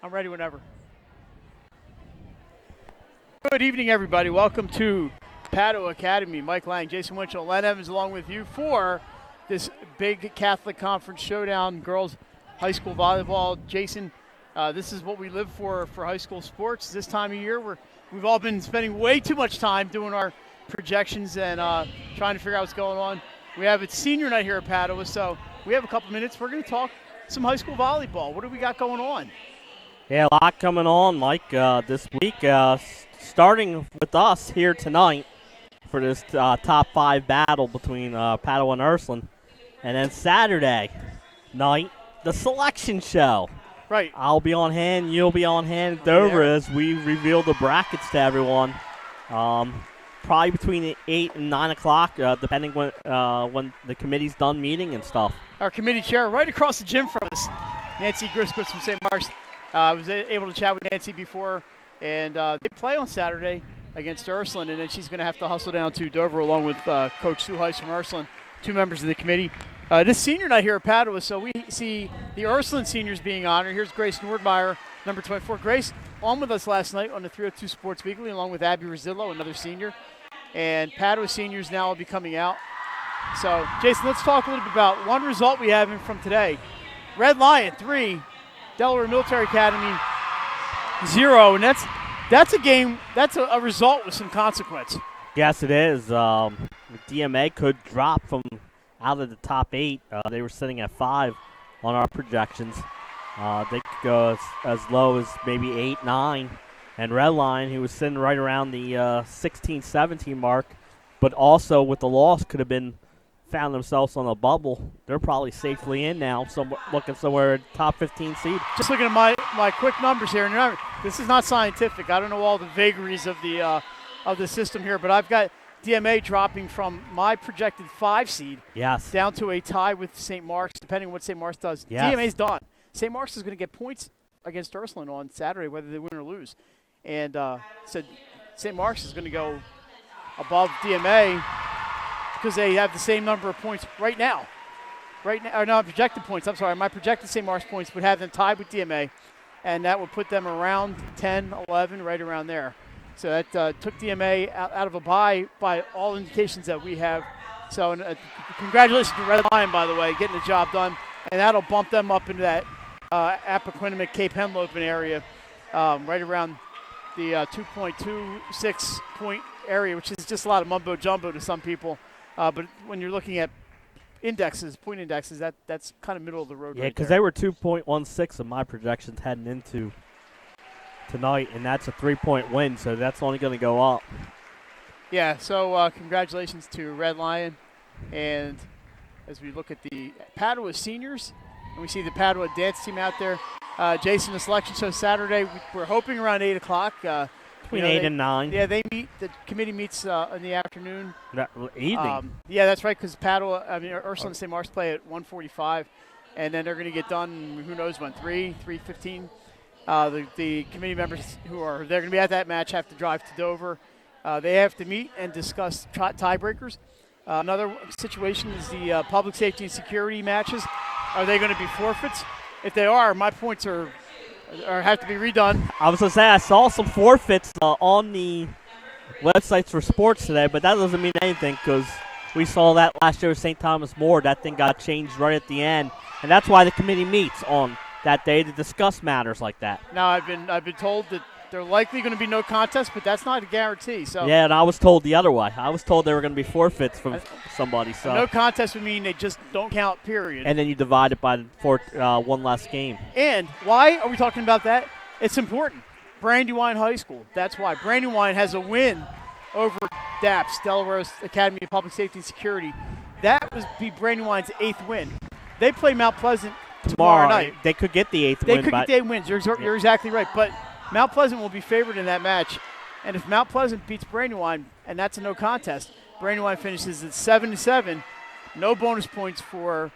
I'm ready whenever. Good evening, everybody. Welcome to Padua Academy. Mike Lang, Jason Winchell, Len Evans along with you for this big Catholic Conference showdown, girls high school volleyball. Jason, this is what we live for high school sports. This time of year, we've all been spending way too much time doing our projections and trying to figure out what's going on. We have a senior night here at Padua, so we have a couple minutes. We're going to talk some high school volleyball. What do we got going on? Yeah, a lot coming on, Mike, this week. Starting with us here tonight for this top 5 battle between Padua and Ursuline. And then Saturday night, the selection show. Right. I'll be on hand, you'll be on hand at Dover as we reveal the brackets to everyone. Probably between 8 and 9 o'clock, depending when the committee's done meeting and stuff. Our committee chair right across the gym from us, Nancy Grisquitz from St. Mark's. I was able to chat with Nancy before, and they play on Saturday against Ursuline, and then she's going to have to hustle down to Dover along with Coach Sue Heiss from Ursuline, 2 members of the committee. This senior night here at Padua, so we see the Ursuline seniors being honored. Here's Grace Nordmeyer, number 24. Grace, on with us last night on the 302 Sports Weekly, along with Abby Rosillo, another senior. And Padua seniors now will be coming out. So, Jason, let's talk a little bit about one result we have from today. Red Lion, 3. Delaware Military Academy, 0, and that's a game. That's a result with some consequence. Yes, it is. DMA could drop from out of the top 8. They were sitting at 5 on our projections. They could go as low as maybe 8, 9. And Red Lion, who was sitting right around the 16, 17 mark, but also with the loss could have found themselves on a bubble. They're probably safely in now, looking somewhere at top 15 seed. Just looking at my quick numbers here, and remember, this is not scientific. I don't know all the vagaries of the system here, but I've got DMA dropping from my projected 5 seed down to a tie with St. Mark's, depending on what St. Mark's does. Yes. DMA's done. St. Mark's is going to get points against Ursuline on Saturday, whether they win or lose. And so St. Mark's is going to go above DMA because they have the same number of points right now. Or no, projected points. I'm sorry. My projected St. Mark's points would have them tied with DMA, and that would put them around 10, 11, right around there. So that took DMA out of a bye by all indications that we have. So congratulations to Red Lion, by the way, getting the job done. And that'll bump them up into that Appoquinimink, Cape Henlopen area, right around the 2.26 point area, which is just a lot of mumbo jumbo to some people. But when you're looking at point indexes, that's kind of middle of the road. Yeah, because they were 2.16 of my projections heading into tonight, and that's a 3-point win, so that's only going to go up. Yeah, so congratulations to Red Lion. And as we look at the Padua seniors, and we see the Padua dance team out there, Jason, the selection show Saturday, we're hoping around 8 o'clock. Between 8 and 9. Yeah, the committee meets in the afternoon. Evening. Yeah, that's right, because Ursuline and St. Mark's play at 1:45, and then they're going to get done, who knows when, 3:15. The committee members they're going to be at that match have to drive to Dover. They have to meet and discuss tiebreakers. Another situation is the public safety and security matches. Are they going to be forfeits? If they are, my points have to be redone. I was going to say, I saw some forfeits on the websites for sports today, but that doesn't mean anything because we saw that last year with St. Thomas More. That thing got changed right at the end, and that's why the committee meets on that day to discuss matters like that. Now, I've been told that they're likely going to be no contest, but that's not a guarantee. So yeah, and I was told the other way. I was told there were going to be forfeits from somebody. So no contest would mean they just don't count, period. And then you divide it by one less game. And why are we talking about that? It's important. Brandywine High School. That's why. Brandywine has a win over DAPS, Delaware Academy of Public Safety and Security. That would be Brandywine's 8th win. They play Mount Pleasant tomorrow night. They could get the 8th win. They could get the 8 wins. You're exactly right. But Mount Pleasant will be favored in that match. And if Mount Pleasant beats Brandywine, and that's a no contest, Brandywine finishes at 7-7. No bonus points for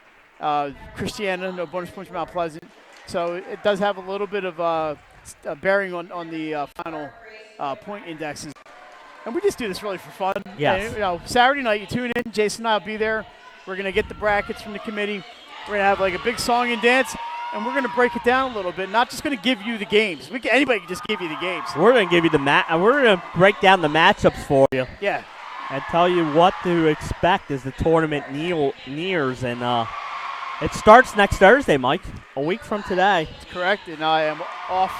Christiana, no bonus points for Mount Pleasant. So it does have a little bit of a bearing on the final point indexes. And we just do this really for fun. Yes. And, Saturday night, you tune in. Jason and I will be there. We're going to get the brackets from the committee. We're going to have like a big song and dance. and we're going to break it down a little bit. Not just going to give you the games. Anybody can just give you the games. We're going to give you we're going to break down the matchups for you. Yeah. And tell you what to expect as the tournament nears. And it starts next Thursday, Mike, a week from today. That's correct, and I am off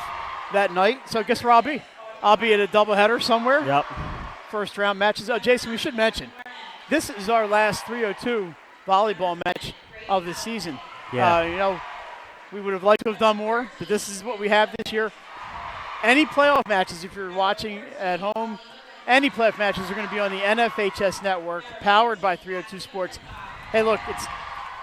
that night. So guess where I'll be? I'll be at a doubleheader somewhere. Yep. First round matches. Oh, Jason, we should mention, this is our last 302 volleyball match of the season. Yeah. We would have liked to have done more, but this is what we have this year. Any playoff matches, if you're watching at home, any playoff matches are going to be on the NFHS network, powered by 302 Sports. Hey, look,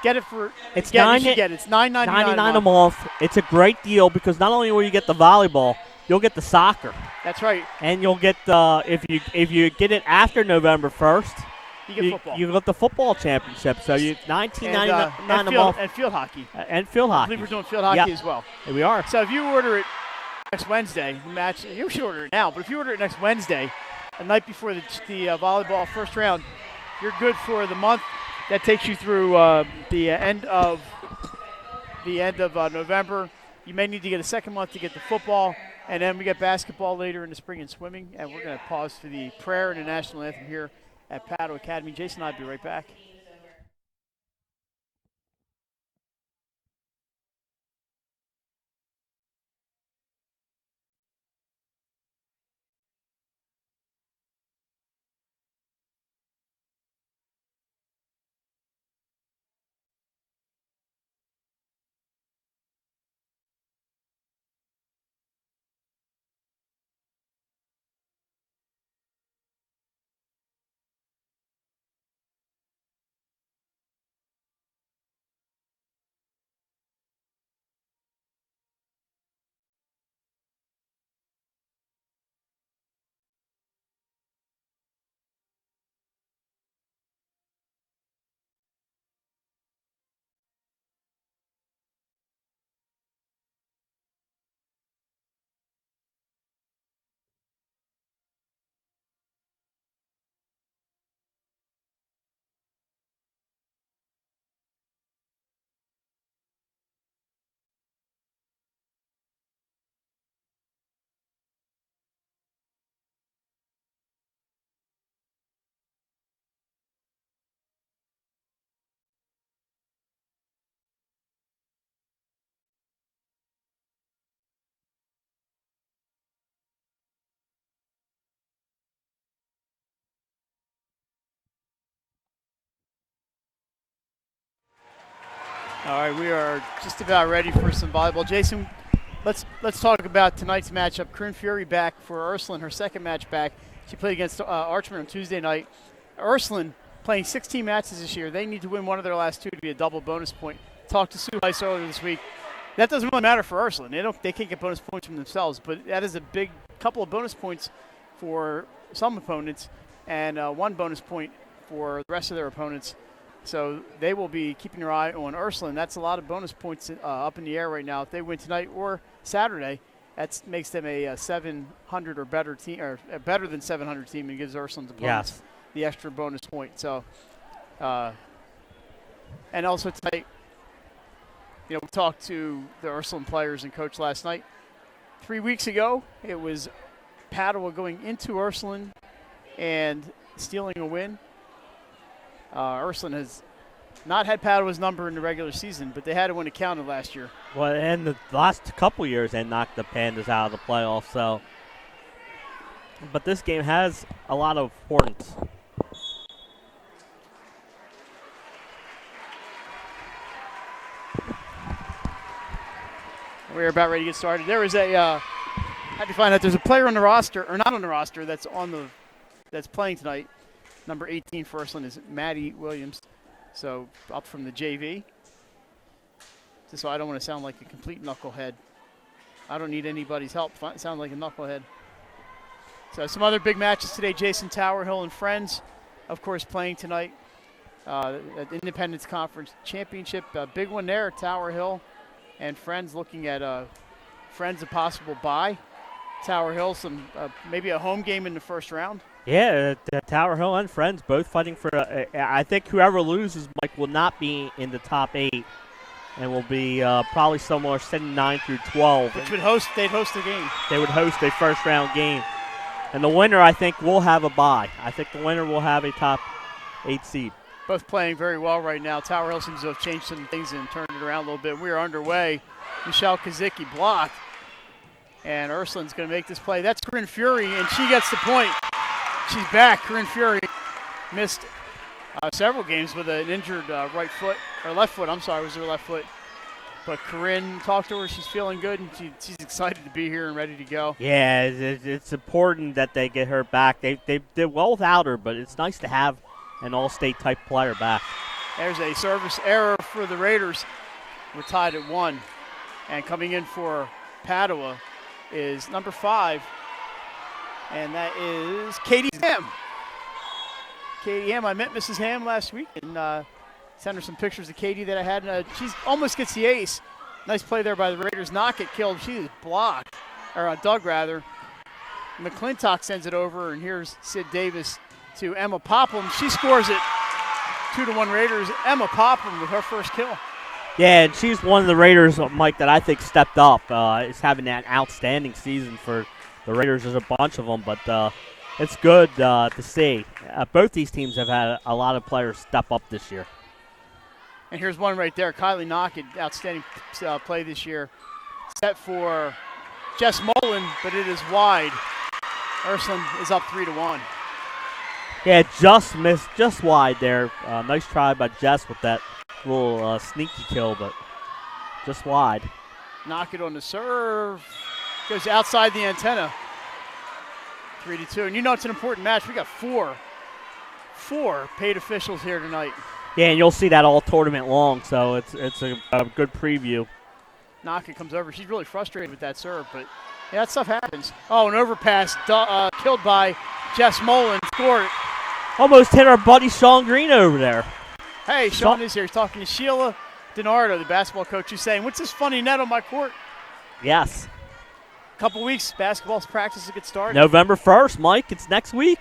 get it for it's $9.99 a month. It's a great deal because not only will you get the volleyball, you'll get the soccer. That's right. And you'll get if you get it after November 1st, you get football. You get the football championship. So you $19.99 a month. And field hockey. And field hockey. I believe we're doing field hockey as well. Here we are. So if you order it next Wednesday, the match, you should order it now, but if you order it next Wednesday, the night before the volleyball first round, you're good for the month. That takes you through the end of November. You may need to get a second month to get the football, and then we get basketball later in the spring and swimming. And we're going to pause for the prayer and the national anthem here at Padua Academy. Jason and I'll be right back. All right, we are just about ready for some volleyball. Jason, let's talk about tonight's matchup. Corinne Fury back for Ursuline, her second match back. She played against Archman on Tuesday night. Ursuline playing 16 matches this year. They need to win one of their last two to be a double bonus point. Talked to Sue Heiss earlier this week. That doesn't really matter for Ursuline. They can't get bonus points from themselves, but that is a big couple of bonus points for some opponents and one bonus point for the rest of their opponents. So they will be keeping their eye on Ursuline. That's a lot of bonus points up in the air right now. If they win tonight or Saturday, that makes them a 700 or better team, or a better than 700 team, and gives Ursuline's opponents the extra bonus point. So, and also tonight, we talked to the Ursuline players and coach last night. 3 weeks ago, it was Padua going into Ursuline and stealing a win. Ursuline has not had Padua's number in the regular season, but they had it when it counted last year. Well, and the last couple years, they knocked the Pandas out of the playoffs. So, but this game has a lot of importance. We're about ready to get started. There is had to find out there's a player on the roster, or not on the roster, that's playing tonight. Number 18 for Ursuline is Maddie Williams, so up from the JV. Just so I don't want to sound like a complete knucklehead. I don't need anybody's help. Sound like a knucklehead. So some other big matches today. Jason Tower Hill and Friends, of course, playing tonight at Independence Conference Championship. Big one there, Tower Hill and Friends looking at Friends a possible bye. Tower Hill, maybe a home game in the first round. Yeah, Tower Hill and Friends both fighting for I think whoever loses, Mike, will not be in the top 8 and will be probably somewhere sitting 9 through 12. Which they'd host the game. They would host a first-round game. And the winner, I think, will have a bye. I think the winner will have a top 8 seed. Both playing very well right now. Tower Hill seems to have changed some things and turned it around a little bit. We are underway. Michelle Kazicki blocked. And Ursuline's going to make this play. That's Corinne Fury, and she gets the point. She's back. Corinne Fury missed several games with an injured right foot, or left foot. I'm sorry, it was her left foot. But Corinne, talked to her. She's feeling good, and she's excited to be here and ready to go. Yeah, it's important that they get her back. They did well without her, but it's nice to have an all-state type player back. There's a service error for the Raiders. We're tied at 1. And coming in for Padua is number 5, and that is Katie Ham. Katie Ham, I met Mrs. Ham last week and sent her some pictures of Katie that I had. And, she almost gets the ace. Nice play there by the Raiders. Knock it, killed. She is blocked, or dug rather. McClintock sends it over, and here's Sid Davis to Emma Popham. She scores it. 2-1 Raiders. Emma Popham with her first kill. Yeah, and she's one of the Raiders, Mike, that I think stepped up. Is having that outstanding season for the Raiders. There's a bunch of them, but it's good to see. Both these teams have had a lot of players step up this year. And here's one right there. Kylie Knockett, outstanding play this year. Set for Jess Mullen, but it is wide. Ursuline is up 3-1. Yeah, just missed, just wide there. Nice try by Jess with that little sneaky kill, but just wide. Knockett on the serve. Goes outside the antenna. 3-2. And you know it's an important match. We got four paid officials here tonight. Yeah, and you'll see that all tournament long, so it's a good preview. Knockett comes over. She's really frustrated with that serve, but yeah, that stuff happens. Oh, an overpass killed by Jess Mullen. Scored it. Almost hit our buddy Sean Green over there. Hey, Sean is here. He's talking to Sheila DiNardo, the basketball coach, who's saying, what's this funny net on my court? Yes. Couple weeks, basketball practice to get started. November 1st, Mike. It's next week.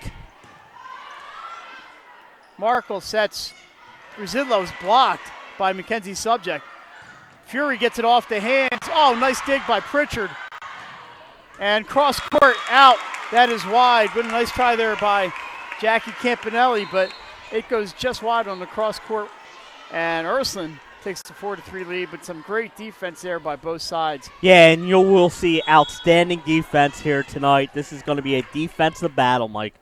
Markle sets. Rezidlo is blocked by Mackenzie Subject. Fury gets it off the hands. Oh, nice dig by Pritchard. And cross court out. That is wide. What a nice try there by Jackie Campanelli, but it goes just wide on the cross court. And Ursuline takes the 4-3 lead, but some great defense there by both sides. Yeah, and you will see outstanding defense here tonight. This is going to be a defensive battle, Mike.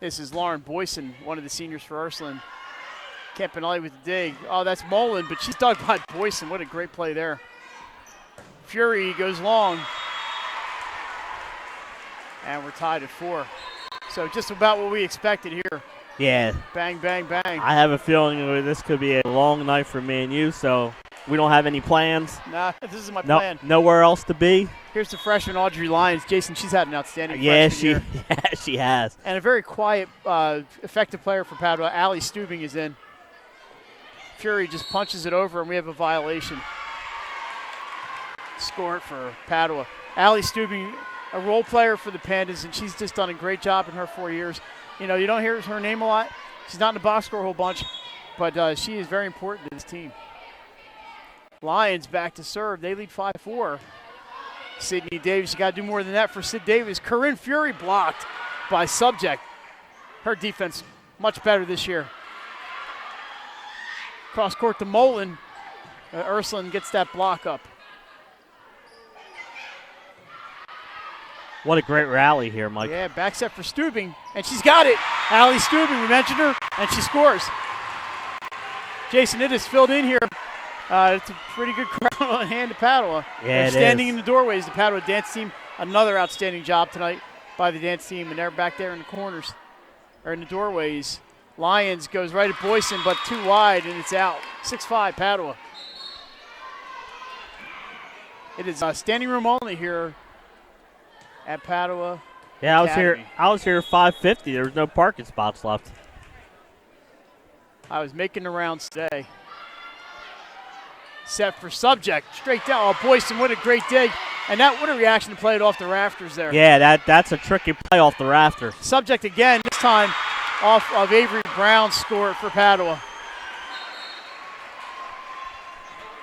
This is Lauren Boyson, one of the seniors for Ursuline. Campanelli with the dig. Oh, that's Mullen, but she's dug by Boyson. What a great play there. Fury goes long. And we're tied at 4. So just about what we expected here. Yeah. Bang, bang, bang. I have a feeling this could be a long night for me and you, so we don't have any plans. Nah, this is my plan. Nowhere else to be. Here's the freshman Audrey Lyons. Jason, she's had an outstanding yeah, freshman year. Yeah, she has. And a very quiet, effective player for Padua. Allie Stubing is in. Fury just punches it over, and we have a violation. Score it for Padua. Allie Stubing, a role player for the Pandas, and she's just done a great job in her 4 years. You know, you don't hear her name a lot. She's not in the box score a whole bunch, but she is very important to this team. Lions back to serve. They lead 5-4. Sydney Davis, you got to do more than that for Sid Davis. Corinne Fury blocked by Subject. Her defense much better this year. Cross court to Mullen. Ursuline gets that block up. What a great rally here, Mike. Yeah, back set for Stubing, and she's got it. Allie Stubing, we mentioned her, and she scores. Jason, it is filled in here. It's a pretty good crowd on hand to Padua. Yeah, they're standing in the doorways. The Padua dance team, another outstanding job tonight by the dance team, and they're back there in the corners, or in the doorways. Lyons goes right at Boyson, but too wide, and it's out. 6-5, Padua. It is standing room only here at Padua. Yeah, Academy. I was here at 5:50. There was no parking spots left. I was making the rounds today. Set for Subject, straight down. Oh, Boyson, what a great dig. And what a reaction to play it off the rafters there. Yeah, that's a tricky play off the rafter. Subject again, this time off of Avery Brown's score for Padua.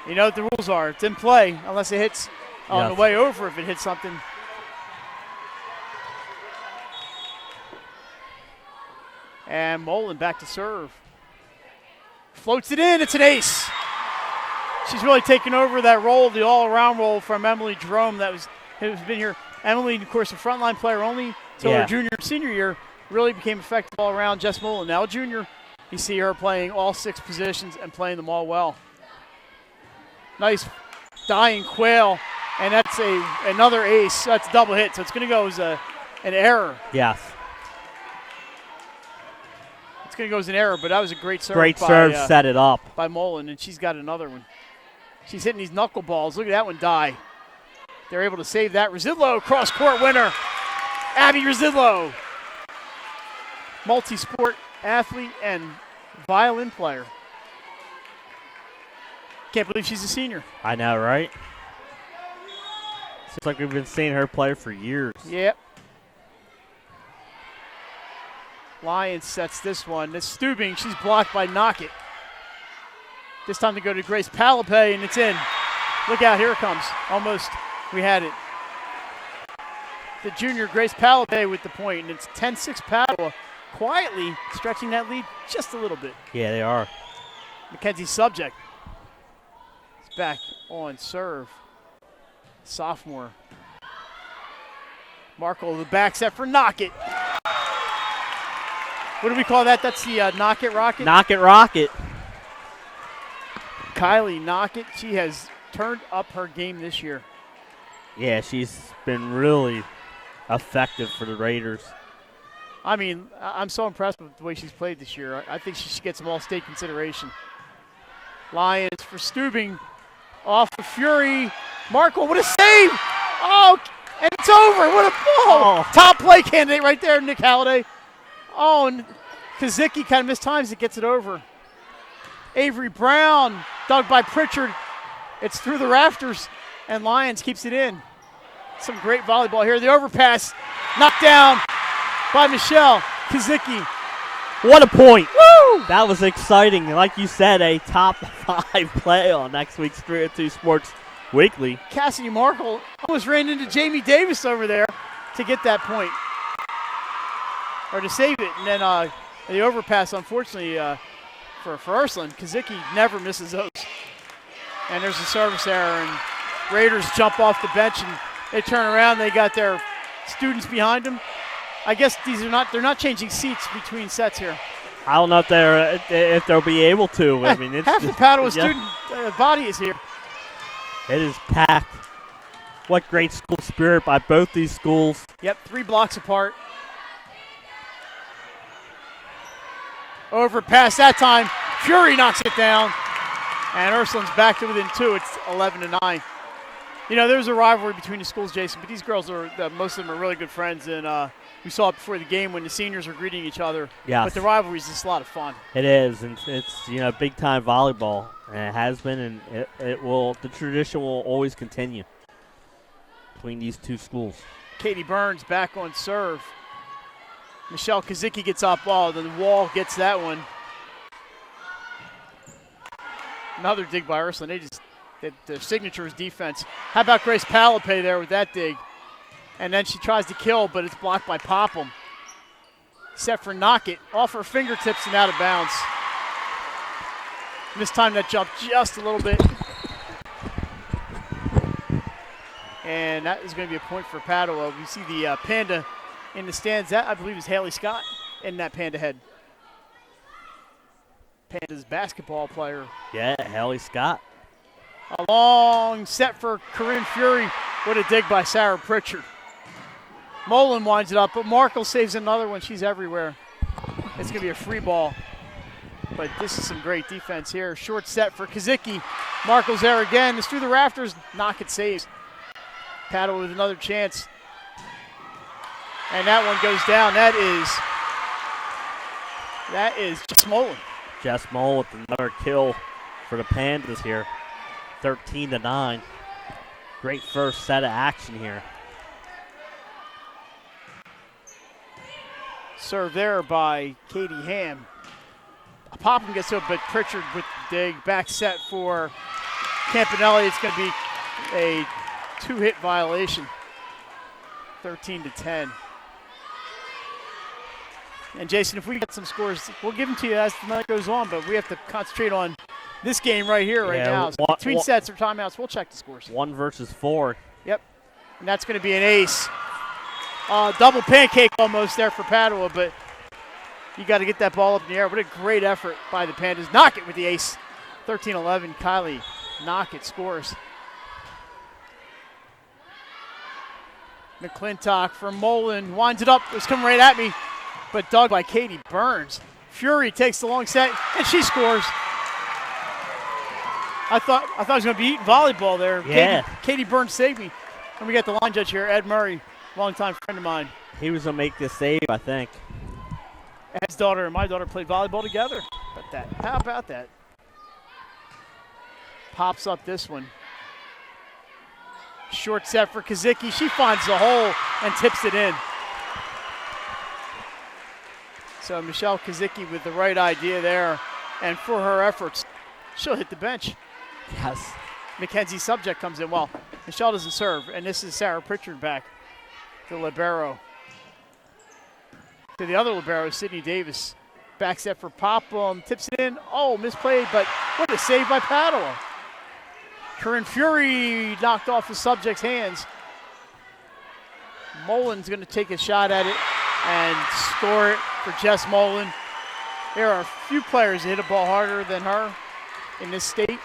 You know what the rules are. It's in play unless it hits on the way over if it hits something. And Mullen back to serve. Floats it in. It's an ace. She's really taken over that role, the all-around role from Emily Jerome has been here. Emily, of course, a frontline player only until her junior and senior year, really became effective all around. Jess Mullen, now a junior, you see her playing all 6 positions and playing them all well. Nice dying quail, and that's another ace. That's a double hit, so it's going to go as an error. Yes. It's going to go as an error, but that was a great serve. Great serve, set it up. By Mullen, and she's got another one. She's hitting these knuckleballs. Look at that one die. They're able to save that. Residlo, cross-court winner. Abby Residlo. Multi-sport athlete and violin player. Can't believe she's a senior. I know, right? Seems like we've been seeing her play for years. Yep. Lyons sets this one. This Stubing, she's blocked by Knockett. This time to go to Grace Palapay, and it's in. Look out, here it comes. Almost, we had it. The junior Grace Palapay with the point, and it's 10-6 Padua, quietly stretching that lead just a little bit. Yeah, they are. Mackenzie Subject is back on serve. Sophomore. Markle, the back set for Knockett. What do we call that? That's the Knockett Rocket? Knockett Rocket. Kylie Knockett, she has turned up her game this year. Yeah, she's been really effective for the Raiders. I mean, I'm so impressed with the way she's played this year. I think she should get some all-state consideration. Lyons for Stubing. Off of Fury. Markle, what a save! Oh, and it's over. What a ball! Oh. Top play candidate right there, Nick Halliday. Oh, and Kazicki kind of mistimes it, gets it over. Avery Brown, dug by Pritchard. It's through the rafters, and Lyons keeps it in. Some great volleyball here. The overpass knocked down by Michelle Kazicki. What a point. Woo! That was exciting. Like you said, a top 5 play on next week's 302 Sports Weekly. Cassidy Markle almost ran into Jamie Davis over there to get that point, or to save it. And then the overpass, unfortunately, for Ursuline, Kazicki never misses those. And there's a service error, and Raiders jump off the bench, and they turn around. They got their students behind them. I guess they're not changing seats between sets here. I don't know if they'll be able to. I mean, it's half the Padua student body is here. It is packed. What great school spirit by both these schools. Yep, 3 blocks apart. Overpass that time. Fury knocks it down. And Ursuline's back to within 2. It's 11-9. You know, there's a rivalry between the schools, Jason, but these girls most of them are really good friends, and we saw it before the game when the seniors were greeting each other. Yes. But the rivalry is just a lot of fun. It is, and it's big time volleyball, and it has been, and it will. The tradition will always continue between these two schools. Katie Burns back on serve. Michelle Kazicki gets up. Oh, the wall gets that one. Another dig by Ursuline. Their signature is defense. How about Grace Palapay there with that dig? And then she tries to kill, but it's blocked by Popham. Set for Knockett. Off her fingertips and out of bounds. Mistimed that jump just a little bit. And that is going to be a point for Padua. We see the Panda in the stands. That, I believe, is Haley Scott in that Panda head. Panda's basketball player. Yeah, Haley Scott. A long set for Corinne Fury. What a dig by Sarah Pritchard. Mullen winds it up, but Markle saves another one. She's everywhere. It's going to be a free ball. But this is some great defense here. Short set for Kazicki. Markle's there again. It's through the rafters. Knockett saves. Padua with another chance. And that one goes down. That is Jess Mullen. Jess Mullen with another kill for the Pandas here. 13-9. Great first set of action here. Serve there by Katie Ham. Popham gets to it, but Pritchard with the dig. Back set for Campanelli, it's going to be a 2-hit violation, 13-10. And Jason, if we get some scores, we'll give them to you as the night goes on, but we have to concentrate on this game right here, right now. So between sets or timeouts, we'll check the scores. 1 versus 4. Yep. And that's going to be an ace. Double pancake almost there for Padua, but you got to get that ball up in the air. What a great effort by the Pandas. Knock it with the ace. 13-11, Kylie Knockett scores. McClintock from Mullen winds it up. It was coming right at me, but dug by Katie Burns. Fury takes the long set, and she scores. I thought I was going to be eating volleyball there. Yeah. Katie Burns saved me. And we got the line judge here, Ed Murray, longtime friend of mine. He was going to make this save, I think. Ed's daughter and my daughter played volleyball together. How about that? Pops up this one. Short set for Kazicki. She finds the hole and tips it in. So Michelle Kazicki with the right idea there. And for her efforts, she'll hit the bench. Yes. Mackenzie Subject comes in. Well, Michelle doesn't serve. And this is Sarah Pritchard back, the libero. To the other libero, Sydney Davis. Back set for Popham. Tips it in. Oh, misplayed, but what a save by Padua. Corinne Fury knocked off the Subject's hands. Mullen's going to take a shot at it and score it for Jess Mullen. There are a few players that hit a ball harder than her in this state.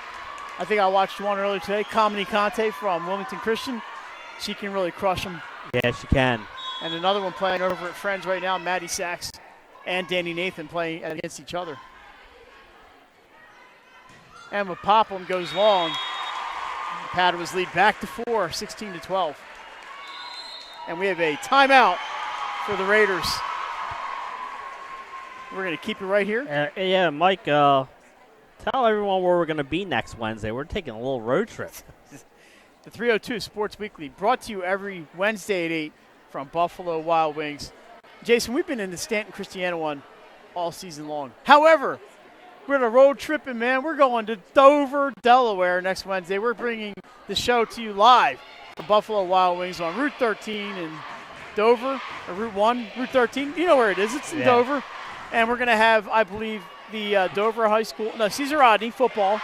I think I watched one earlier today, Kamini Conte from Wilmington Christian. She can really crush them. Yeah, she can. And another one playing over at Friends right now, Maddie Sachs and Danny Nathan playing against each other. And with Popham goes long. Padua's lead back to 4, 16-12. And we have a timeout for the Raiders. We're going to keep it right here. Yeah, Mike, tell everyone where we're going to be next Wednesday. We're taking a little road trip. The 302 Sports Weekly, brought to you every Wednesday at 8 from Buffalo Wild Wings. Jason, we've been in the Stanton Christiana one all season long. However, we're on a road trip, and, man, we're going to Dover, Delaware next Wednesday. We're bringing the show to you live from Buffalo Wild Wings on Route 13 in Dover, or Route 1, Route 13. You know where it is. It's in Dover. And we're going to have, I believe, the Dover High School, Caesar Rodney football,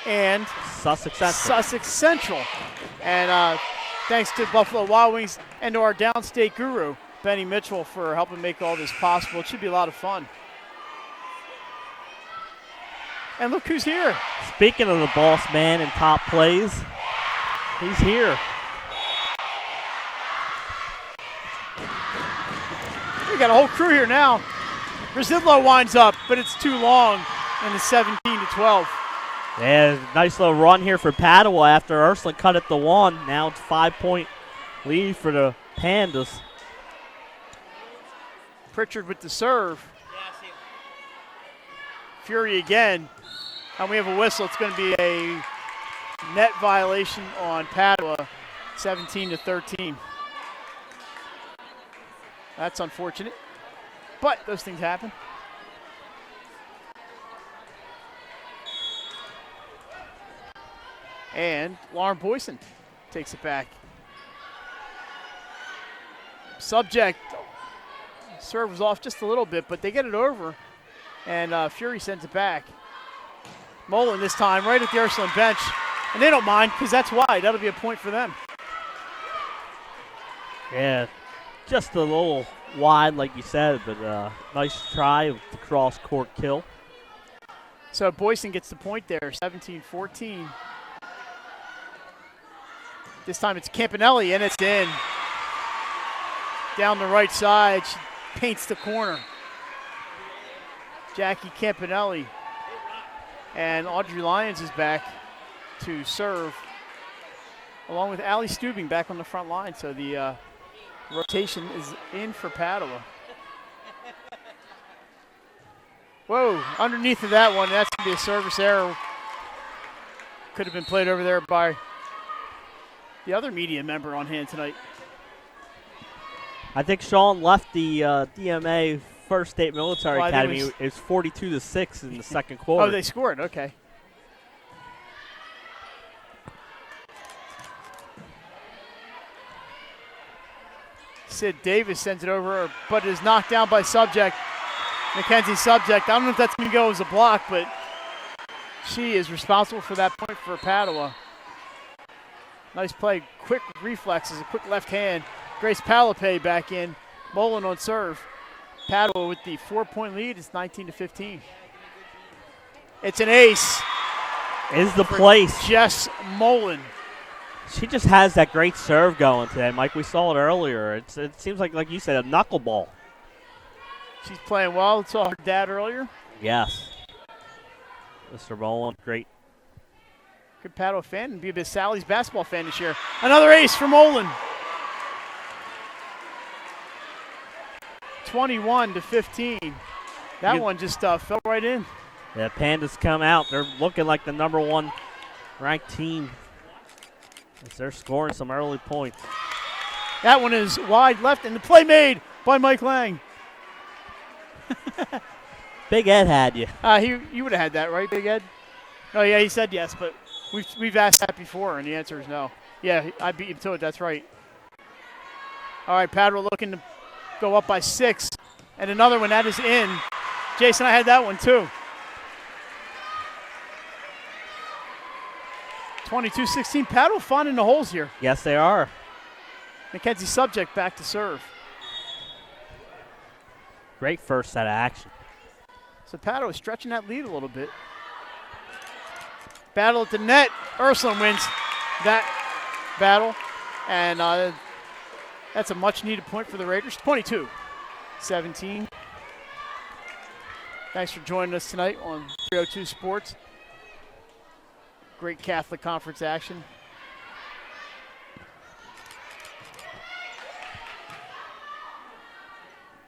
and Sussex Central. And thanks to Buffalo Wild Wings and to our downstate guru, Benny Mitchell, for helping make all this possible. It should be a lot of fun. And look who's here. Speaking of the boss man in top plays, he's here. We got a whole crew here now. Brasillo winds up, but it's too long in the 17-12. Yeah, nice little run here for Padua after Ursuline cut it to 1. Now it's 5-point lead for the Pandas. Pritchard with the serve. Fury again. And we have a whistle. It's going to be a net violation on Padua, 17-13. That's unfortunate. But those things happen. And Lauren Boyson takes it back. Subject. Serve was off just a little bit, but they get it over. And Fury sends it back. Mullen this time right at the Ursuline bench. And they don't mind because that's wide. That'll be a point for them. Yeah, just a little wide like you said, but nice try with the cross-court kill. So Boyson gets the point there, 17-14. This time it's Campanelli, and it's in. Down the right side, she paints the corner. Jackie Campanelli. And Audrey Lyons is back to serve, along with Allie Stubing back on the front line. So the rotation is in for Padua. Whoa, underneath of that one, that's going to be a service error. Could have been played over there by the other media member on hand tonight. I think Sean left the DMA First State Military Academy. It was 42-6 in the second quarter. Oh, they scored. Okay. Sid Davis sends it over, but it is knocked down by Subject. Mackenzie Subject. I don't know if that's going to go as a block, but she is responsible for that point for Padua. Nice play, quick reflexes, a quick left hand. Grace Palapay back in. Mullen on serve. Padua with the 4-point lead. It's 19-15. It's an ace. Is the place. Jess Mullen. She just has that great serve going today, Mike. We saw it earlier. It seems like you said, a knuckleball. She's playing well. We saw her dad earlier. Yes. Mr. Mullen, great. Good Padua fan and be a bit Sally's basketball fan this year. Another ace for Mullen. 21-15. That one just fell right in. Yeah, Pandas come out. They're looking like the number 1 ranked team as they're scoring some early points. That one is wide left, and the play made by Mike Lang. Big Ed had you. You would have had that, right, Big Ed? Oh, yeah, he said yes, but we've asked that before, and the answer is no. Yeah, I beat him to it. That's right. All right, Padua looking to go up by 6, and another one. That is in. Jason, I had that one, too. 22-16. Padua finding the holes here. Yes, they are. Mackenzie Subject back to serve. Great first set of action. So Padua is stretching that lead a little bit. Battle at the net. Ursuline wins that battle. And that's a much-needed point for the Raiders. 22-17. Thanks for joining us tonight on 302 Sports. Great Catholic Conference action.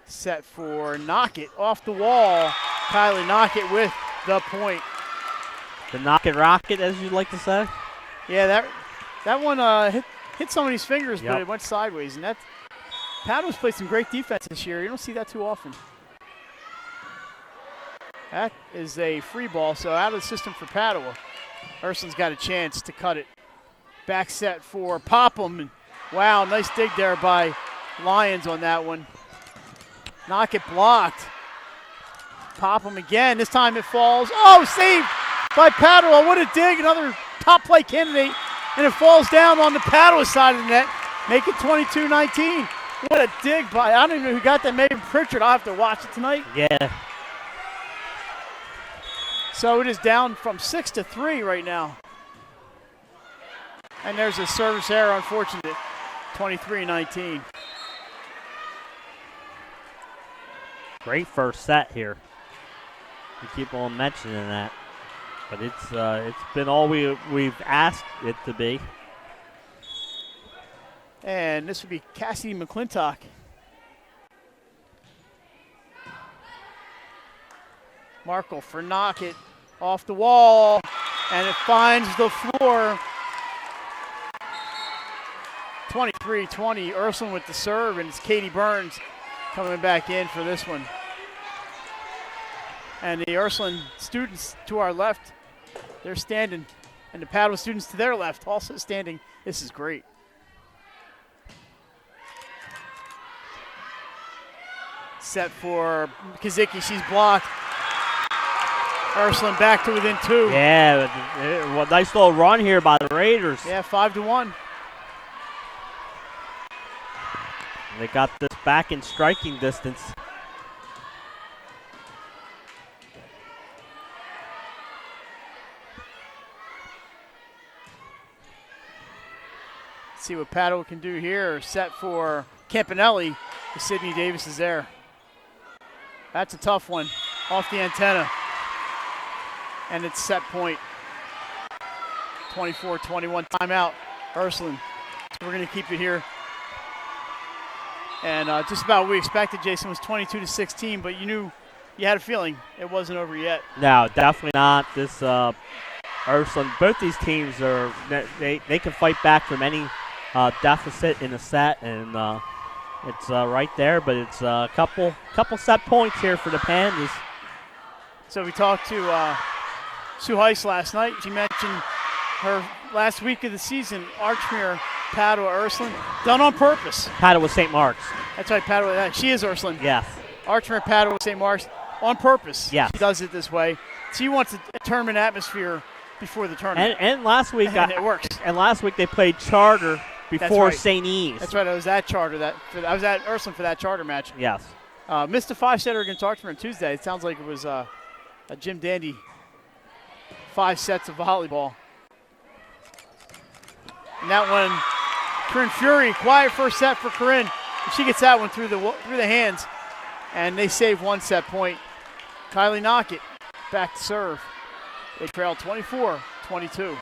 Set for Knock It off the wall. Kylie Knock It with the point. The Knock It Rocket, as you'd like to say. Yeah, that one hit somebody's fingers, Yep. but it went sideways. And Padua's played some great defense this year. You don't see that too often. That is a free ball, so out of the system for Padua. Ursuline's got a chance to cut it. Back set for Popham. Wow, nice dig there by Lyons on that one. Knock It blocked. Popham again. This time it falls. Oh, saved by Padua. What a dig. Another top play candidate. And it falls down on the Padua side of the net. Make it 22-19. What a dig by, I don't even know who got that. Maybe Pritchard. I'll have to watch it tonight. Yeah. So it is down from 6-3 right now. And there's a service error, unfortunate. 23-19. Great first set here. We keep on mentioning that. But it's been all we've asked it to be. And this would be Cassidy McClintock. Markle for Knock It off the wall, and it finds the floor. 23-20, Ursuline with the serve, and it's Katie Burns coming back in for this one. And the Ursuline students to our left, they're standing, and the Padua students to their left also standing. This is great. Set for Kazicki, she's blocked. Ursuline back to within 2. Yeah, well, nice little run here by the Raiders. Yeah, 5-1. They got this back in striking distance. Let's see what Padua can do here. Set for Campanelli. Sydney Davis is there. That's a tough one. Off the antenna. And it's set point. 24-21 timeout. Ursuline. So we're going to keep it here. And just about what we expected, Jason, was 22-16, but you had a feeling it wasn't over yet. No, definitely not. This Ursuline, both these teams they can fight back from any deficit in a set, and it's right there. But it's a couple set points here for the Pandas. So we talked to Sue Heiss last night. She mentioned her last week of the season, Archmere Padua Ursuline. Done on purpose. Padua St. Mark's. That's right, Padua. She is Ursuline. Yes. Archmere Padua St. Mark's on purpose. Yes. She does it this way. She wants a tournament atmosphere before the tournament. And last week, and it works. And last week they played Charter before St. Eves. That's right. I was at Charter. I was at Ursuline for that Charter match. Yes. Missed a 5-setter against Archmere on Tuesday. It sounds like it was a Jim Dandy 5 sets of volleyball. And that one, Corinne Fury, quiet first set for Corinne. She gets that one through the hands, and they save 1 set point. Kylie Knockett back to serve. They trail 24-22.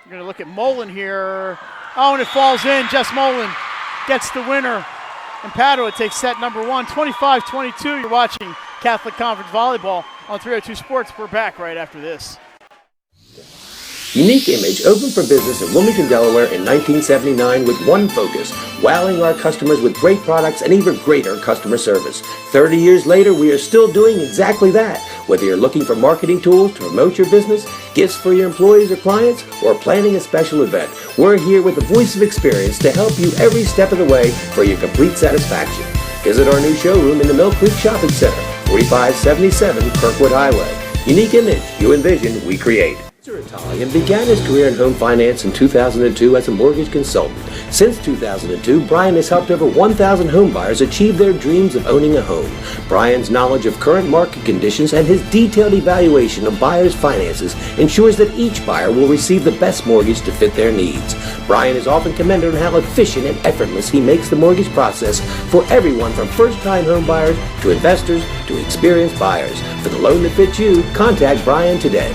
We're going to look at Mullen here. Oh, and it falls in. Jess Mullen gets the winner. And Padua takes set number 1, 25-22. You're watching Catholic Conference Volleyball on 302 Sports. We're back right after this. Unique Image opened for business in Wilmington, Delaware in 1979 with one focus, wowing our customers with great products and even greater customer service. 30 years later, we are still doing exactly that. Whether you're looking for marketing tools to promote your business, gifts for your employees or clients, or planning a special event, we're here with the voice of experience to help you every step of the way for your complete satisfaction. Visit our new showroom in the Mill Creek Shopping Center, 4577 Kirkwood Highway. Unique Image, you envision, we create. Italian began his career in home finance in 2002 as a mortgage consultant. Since 2002, Brian has helped over 1,000 home buyers achieve their dreams of owning a home. Brian's knowledge of current market conditions and his detailed evaluation of buyers' finances ensures that each buyer will receive the best mortgage to fit their needs. Brian is often commended on how efficient and effortless he makes the mortgage process for everyone from first-time home buyers to investors to experienced buyers. For the loan that fits you, contact Brian today.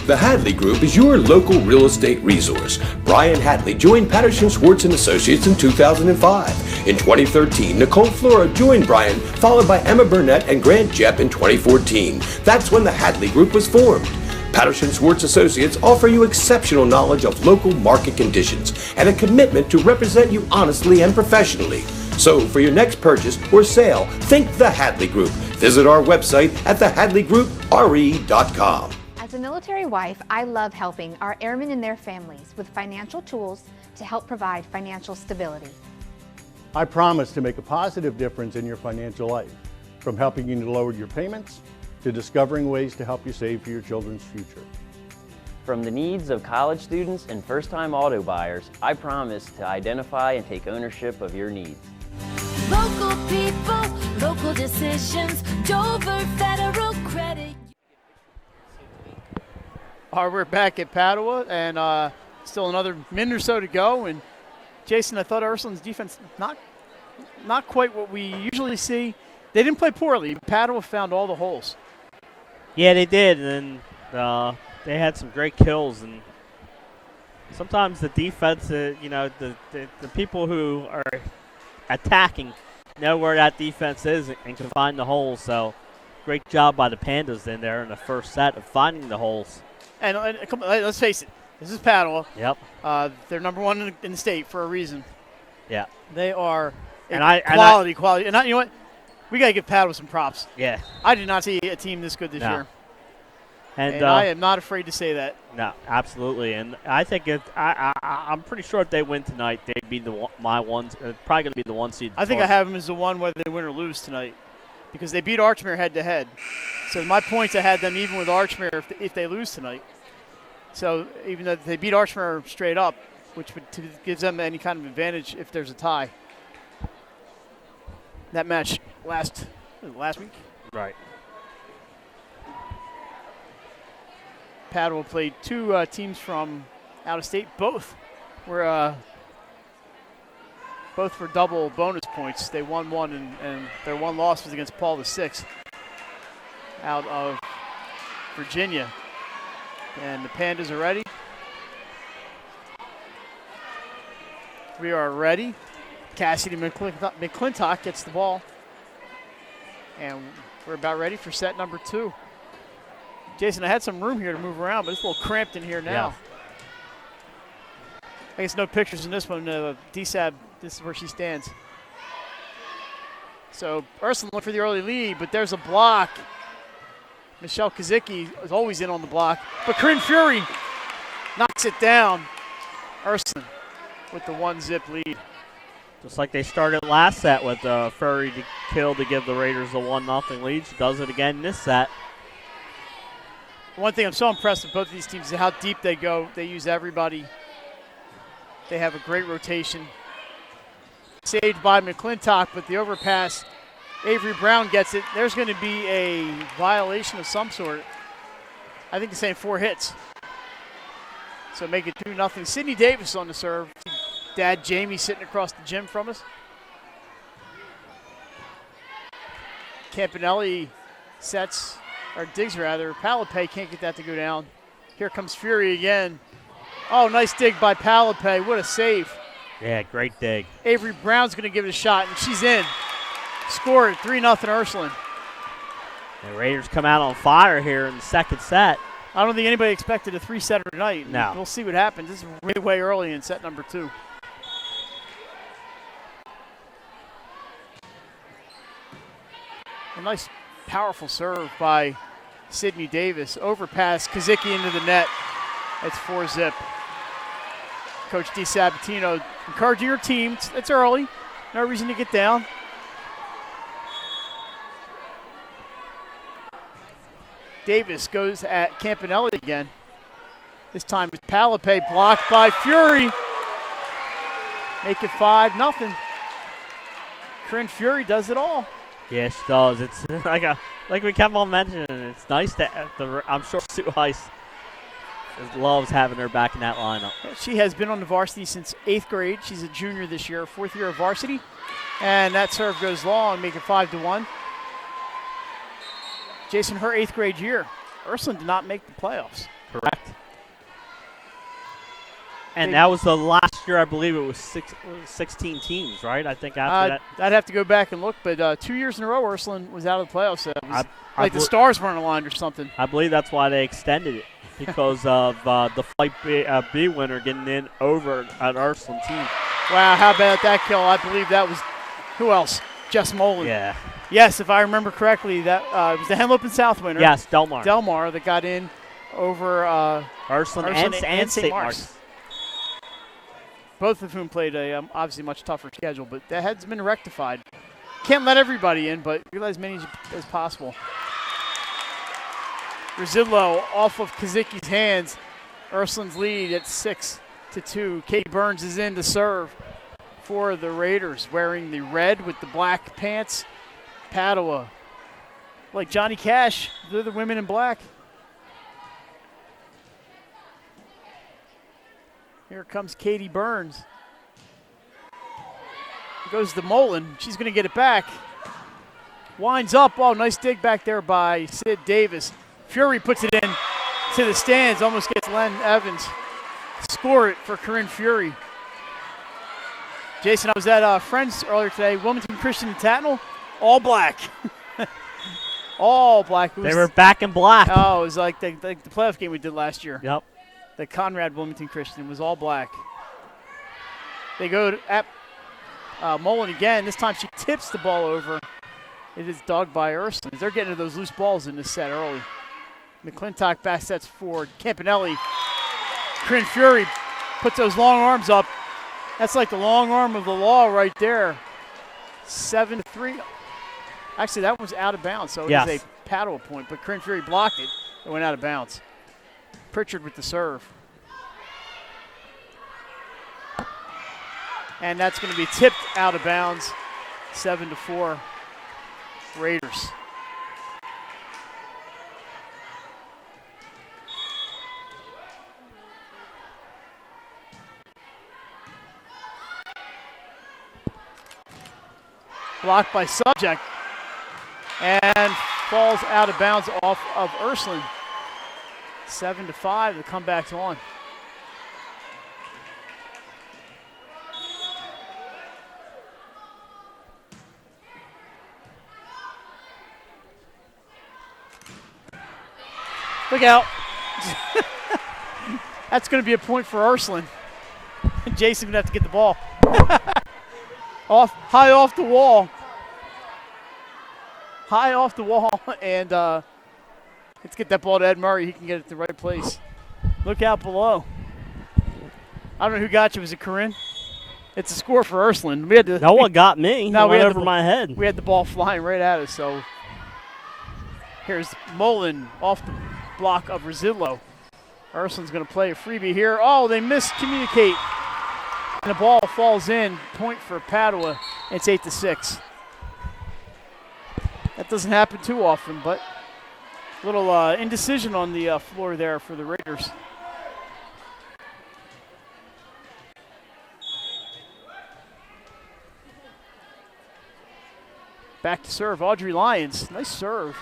The Hadley Group is your local real estate resource. Brian Hadley joined Patterson Schwartz & Associates in 2005. In 2013, Nicole Flora joined Brian, followed by Emma Burnett and Grant Jepp in 2014. That's when the Hadley Group was formed. Patterson Schwartz Associates offer you exceptional knowledge of local market conditions and a commitment to represent you honestly and professionally. So for your next purchase or sale, think the Hadley Group. Visit our website at thehadleygroupre.com. As a military wife, I love helping our airmen and their families with financial tools to help provide financial stability. I promise to make a positive difference in your financial life, from helping you to lower your payments to discovering ways to help you save for your children's future. From the needs of college students and first-time auto buyers, I promise to identify and take ownership of your needs. Local people, local decisions, Dover Federal Credit. All right, we're back at Padua, and still another minute or so to go. And Jason, I thought Ursuline's defense not quite what we usually see. They didn't play poorly. Padua found all the holes. Yeah, they did, and they had some great kills. And sometimes the defense, the people who are attacking know where that defense is and can find the holes. So great job by the Pandas in there in the first set of finding the holes. And let's face it, this is Padua. Yep. They're number 1 in the state for a reason. Yeah. They are quality. And you know what? We got to give Padua some props. Yeah. I did not see a team this good this year. And I am not afraid to say that. No, absolutely. And I think I'm pretty sure if they win tonight, they'd be my ones. Probably going to be the 1 seed. I think I have them as the 1 whether they win or lose tonight, because they beat Archmere head-to-head. So my points, I had them even with Archmere if they lose tonight. So even though they beat Archmere straight up, which gives them any kind of advantage if there's a tie. That match last week. Right. Padua played 2 teams from out of state. Both were double bonus points. They won one, and their one loss was against Paul VI out of Virginia. And the Pandas are ready. We are ready. Cassidy McClintock gets the ball. And we're about ready for set number 2. Jason, I had some room here to move around, but it's a little cramped in here now. Yeah. I guess no pictures in this one. DSAB, this is where she stands. So Ursuline looked for the early lead, but there's a block. Michelle Kazicki is always in on the block, but Corinne Fury knocks it down. Ursuline with the 1-zip lead. Just like they started last set with Fury to kill to give the Raiders a 1-0 lead. She does it again this set. One thing I'm so impressed with both of these teams is how deep they go. They use everybody. They have a great rotation. Saved by McClintock, but the overpass, Avery Brown gets it. There's going to be a violation of some sort. I think they're saying 4 hits. So make it 2-0. Sydney Davis on the serve. Dad Jamie sitting across the gym from us. Campanelli sets, or digs rather. Palapay can't get that to go down. Here comes Fury again. Oh, nice dig by Palapay. What a save. Yeah, great dig. Avery Brown's going to give it a shot, and she's in. Scored 3-0 Ursuline. The Raiders come out on fire here in the second set. I don't think anybody expected a 3-setter tonight. No. We'll see what happens. This is way early in set number 2. A nice, powerful serve by Sydney Davis. Overpass, Kazicki into the net. It's 4-zip. Coach DiSabatino encouraging her team. It's early. No reason to get down. Davis goes at Campanelli again. This time it's Palapay blocked by Fury. Make it 5-0. Corinne Fury does it all. Yes, she does. It's like we kept on mentioning. It's nice that I'm sure Sue Heiss loves having her back in that lineup. She has been on the varsity since 8th grade. She's a junior this year, 4th year of varsity. And that serve goes long, make it 5-1. Jason, her 8th grade year, Ursuline did not make the playoffs. Correct. And that was the last year, I believe it was 16 teams, right? I think after that. I'd have to go back and look, but 2 years in a row, Ursuline was out of the playoffs. It was like the stars weren't aligned or something. I believe that's why they extended it, because of the Flight B winner getting in over an Ursuline team. Wow, how about that kill? I believe that was, who else? Jess Mullen. Yeah. Yes, if I remember correctly, that it was the Henlopen and South winner. Yes, Delmar. Delmar that got in over Ursuline and St. Mark's. Both of whom played a obviously much tougher schedule, but that has been rectified. Can't let everybody in, but realize as many as possible. Rosillo off of Kazicki's hands. Ursuline's lead at 6-2. Katie Burns is in to serve for the Raiders, wearing the red with the black pants. Padua, like Johnny Cash, they're the women in black. Here comes Katie Burns. Goes to Mullen. She's going to get it back. Winds up. Oh, nice dig back there by Sid Davis. Fury puts it in to the stands. Almost gets Len Evans. Score it for Corinne Fury. Jason, I was at Friends earlier today. Wilmington Christian and Tatnall, all black. All black. They were back in black. Oh, it was like the playoff game we did last year. Yep. The Conrad Wilmington Christian was all black. They go at Mullen again. This time she tips the ball over. It is dug by Ursuline. They're getting to those loose balls in this set early. McClintock back sets forward. Campanelli. Corinne Fury puts those long arms up. That's like the long arm of the law right there. 7-3. Actually, that was out of bounds, so it was a Padua point. But Corinne Fury blocked it. It went out of bounds. Pritchard with the serve. And that's going to be tipped out of bounds. 7-4 Raiders. Blocked by Subject. And falls out of bounds off of Ursuline. 7-5, the comeback's on. Look out. That's going to be a point for Ursuline. Jason's going to have to get the ball. High off the wall. high off the wall, and let's get that ball to Ed Murray. He can get it to the right place. Look out below. I don't know who got you. Was it Corinne? It's a score for Ursuline. We had to. No one got me. No, it went over my head. We had the ball flying right at us. So here's Mullen off the block of Rosillo. Ursuline's going to play a freebie here. Oh, they miscommunicate. And the ball falls in. Point for Padua. It's 8-6. That doesn't happen too often, but a little indecision on the floor there for the Raiders. Back to serve, Audrey Lyons. Nice serve.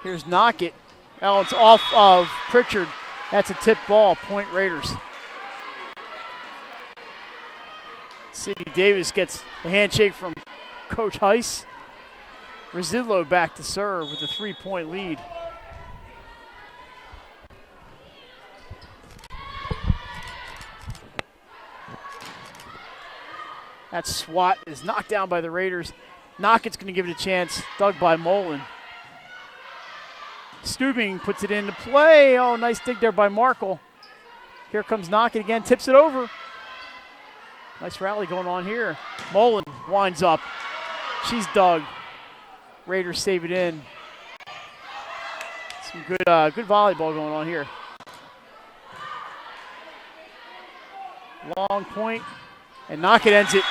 Here's Knockett. Oh, it's off of Pritchard. That's a tip ball, point Raiders. Sydney Davis gets the handshake from Coach Heiss. Rosillo back to serve with a 3-point lead. That swat is knocked down by the Raiders. Knockett's going to give it a chance. Dug by Mullen. Stubing puts it into play. Oh, nice dig there by Markle. Here comes Knockett again. Tips it over. Nice rally going on here. Mullen winds up. She's dug. Raiders save it in. Some good volleyball going on here. Long point. And Knockett ends it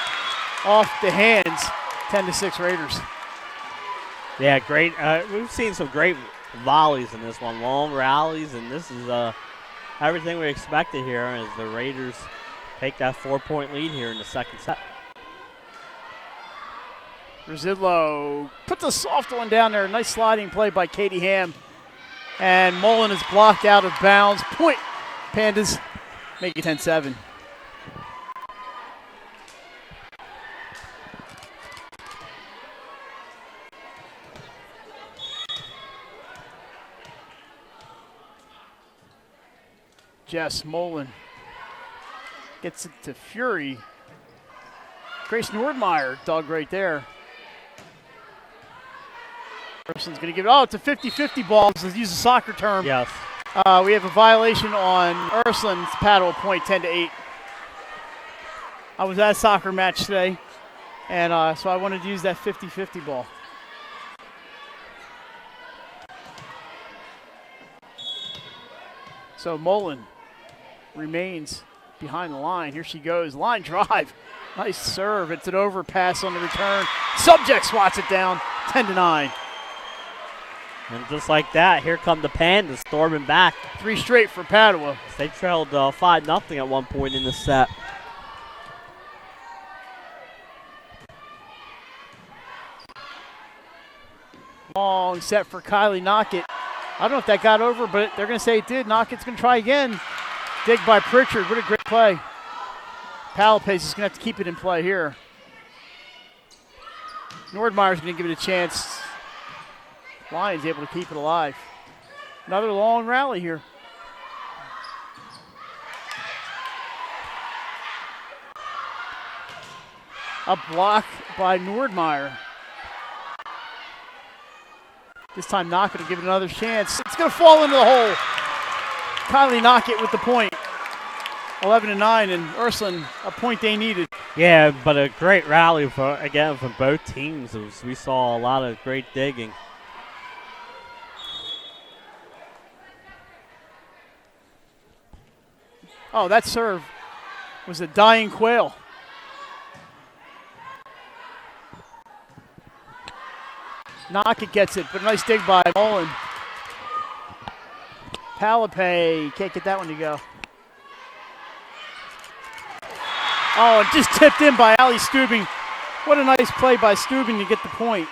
off the hands. 10-6 Raiders. Yeah, great. We've seen some great volleys in this one, long rallies, and this is everything we expected here as the Raiders take that 4-point lead here in the second set. Rosillo puts a soft one down there. Nice sliding play by Katie Ham. And Mullen is blocked out of bounds. Point Pandas make it 10-7. Jess Mullen gets it to Fury. Grace Nordmeyer dug right there. Ursuline's going to give it. Oh, it's a 50-50 ball. So let's use a soccer term. Yes. We have a violation on Ursuline's Padua point, 10-8. I was at a soccer match today, and so I wanted to use that 50-50 ball. So Mullen remains behind the line. Here she goes. Line drive. Nice serve. It's an overpass on the return. Subject swats it down. 10-9. And just like that, here come the Pandas storming back. 3 straight for Padua. They trailed 5-0 at one point in the set. Long set for Kylie Knockett. I don't know if that got over, but they're going to say it did. Knockett's going to try again. Dig by Pritchard. What a great play. Palapace is going to have to keep it in play here. Nordmeyer's going to give it a chance. Lions able to keep it alive. Another long rally here. A block by Nordmeyer. This time Knockett will give it another chance. It's going to fall into the hole. Kylie Knockett with the point. 11-9, and Ursuline a point they needed. Yeah, but a great rally from both teams. We saw a lot of great digging. Oh, that serve was a dying quail. Knockett gets it, but a nice dig by Mullen. Palapay can't get that one to go. Oh, and just tipped in by Ali Stubing. What a nice play by Stubing to get the point.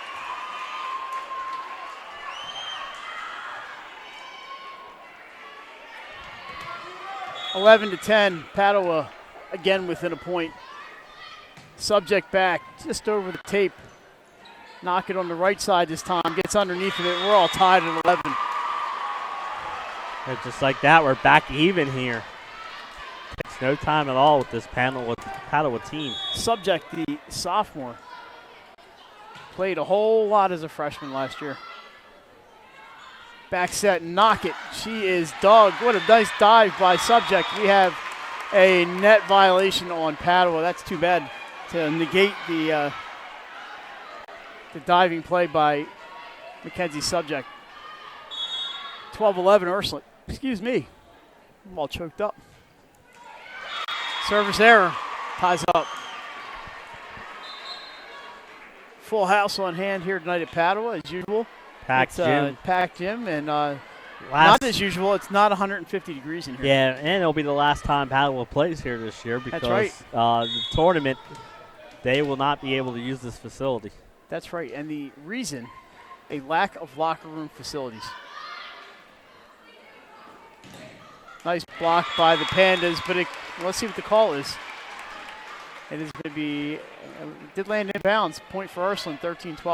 (11-10). Padua again within a point. Subject back just over the tape. Knock it on the right side this time. Gets underneath of it. We're all tied at 11. And just like that, we're back even here. Takes no time at all with this Padua team. Subject, the sophomore. Played a whole lot as a freshman last year. Back set, knock it. She is dug. What a nice dive by Subject. We have a net violation on Padua. That's too bad to negate the diving play by Mackenzie Subject. 12-11 Ursuline. Excuse me. I'm all choked up. Service error. Ties up. Full house on hand here tonight at Padua, as usual. Packed gym. Packed gym, and not as usual. It's not 150 degrees in here. Yeah, and it'll be the last time Padua plays here this year because the tournament, they will not be able to use this facility. That's right, and the reason, a lack of locker room facilities. Nice block by the Pandas, but let's see what the call is. It is going to be, did land in bounds, point for Ursuline, 13-12.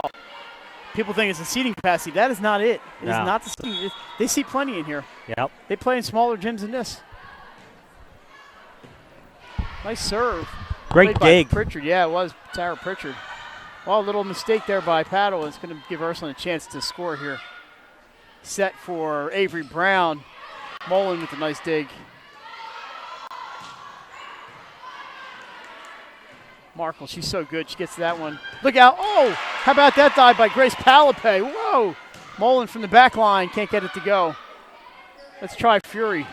People think it's the seating capacity. That is not it. It is not the seating. They seat plenty in here. Yep. They play in smaller gyms than this. Nice serve. Great dig. Pritchard, yeah, it was Sarah Pritchard. Well, a little mistake there by Padua. It's going to give Ursuline a chance to score here. Set for Avery Brown. Mullen with a nice dig. Markle, she's so good. She gets that one. Look out. Oh, how about that dive by Grace Palapay? Whoa. Mullen from the back line. Can't get it to go. Let's try Fury.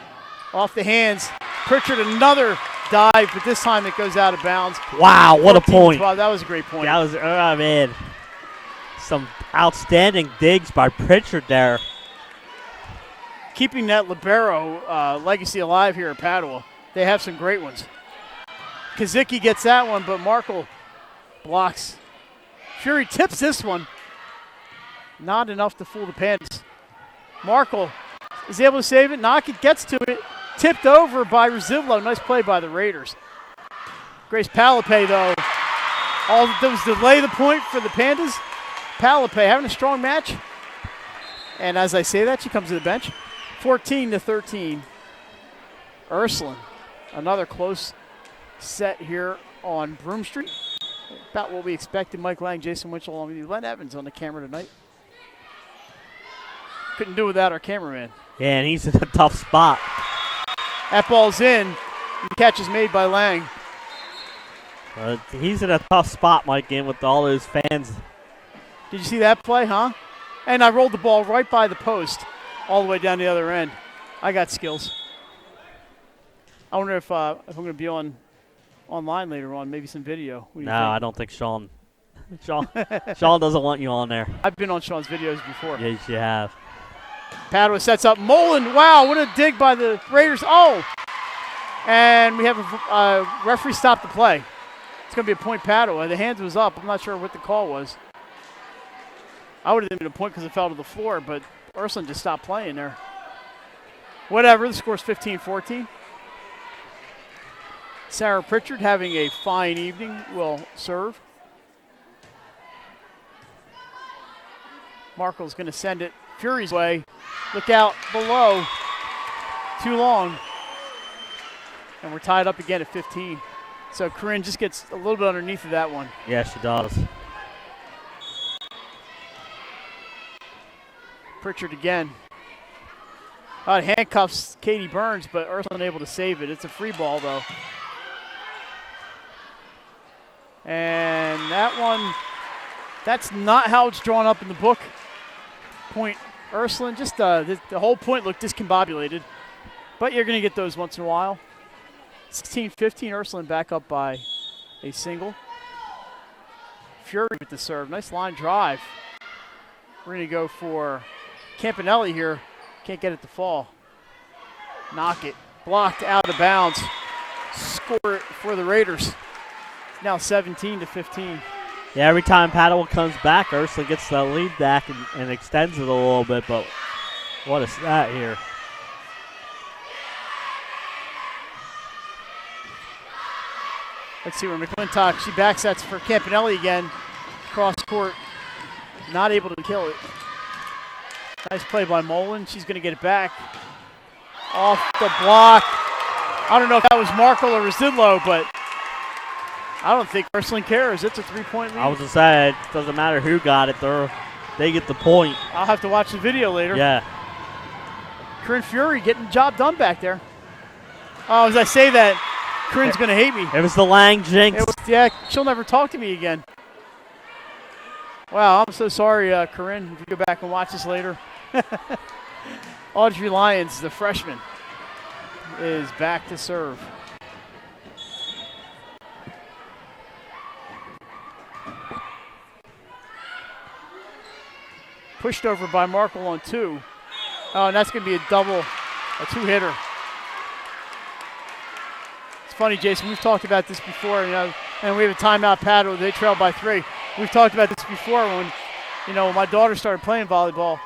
Off the hands. Pritchard, another dive, but this time it goes out of bounds. Wow, what a point. 12. That was a great point. That was, man, some outstanding digs by Pritchard there. Keeping that libero legacy alive here at Padua. They have some great ones. Kazicki gets that one, but Markle blocks. Fury tips this one. Not enough to fool the Pandas. Markle is able to save it. Knockett gets to it. Tipped over by Resillo. Nice play by the Raiders. Grace Palapay, though. All that was delay the point for the Pandas. Palapay having a strong match. And as I say that, she comes to the bench. 14-13. Ursuline. Another close set here on Broome Street. About what we expected. Mike Lang, Jason Winchell, along with you. Len Evans on the camera tonight. Couldn't do without our cameraman. Yeah, and he's in a tough spot. That ball's in. The catch is made by Lang. He's in a tough spot, Mike, in with all those fans. Did you see that play, huh? And I rolled the ball right by the post all the way down the other end. I got skills. I wonder if I'm going to be online later on, maybe some video. No, I don't think Sean doesn't want you on there. I've been on Sean's videos before. Yes, you have. Padua sets up Mullen. Wow, what a dig by the Raiders. Oh! And we have a referee stop the play. It's going to be a point Padua. The hands was up. I'm not sure what the call was. I would have given it a point because it fell to the floor, but Ursuline just stopped playing there. Whatever, the score's 15-14. Sarah Pritchard having a fine evening will serve. Markle's going to send it Fury's way. Look out below. Too long. And we're tied up again at 15. So Corinne just gets a little bit underneath of that one. Yeah, she does. Pritchard again. Handcuffs Katie Burns, but Ursuline unable to save it. It's a free ball, though. And that one, that's not how it's drawn up in the book. Point Ursuline, just the whole point looked discombobulated. But you're going to get those once in a while. 16-15, Ursuline back up by a single. Fury with the serve. Nice line drive. We're going to go for Campanelli here. Can't get it to fall. Knock it. Blocked out of bounds. Score it for the Raiders. Now 17-15. Yeah, every time Padua comes back, Ursuline gets the lead back and extends it a little bit, but what is that here? Let's see where McClintock, she backsets for Campanelli again. Cross court, not able to kill it. Nice play by Mullen. She's going to get it back. Off the block. I don't know if that was Markle or Residlo, but I don't think Ursuline cares. It's a 3-point lead. I was going to say, it doesn't matter who got it. They get the point. I'll have to watch the video later. Yeah. Corinne Fury getting the job done back there. Oh, as I say that, Corinne's going to hate me. It was the Lang jinx. Yeah, she'll never talk to me again. Wow, I'm so sorry, Corinne, if you go back and watch this later. Audrey Lyons, the freshman, is back to serve. Pushed over by Markle on 2. Oh, and that's going to be a 2-hitter. It's funny, Jason, we've talked about this before, and we have a timeout Padua. They trail by 3. We've talked about this before when, when my daughter started playing volleyball.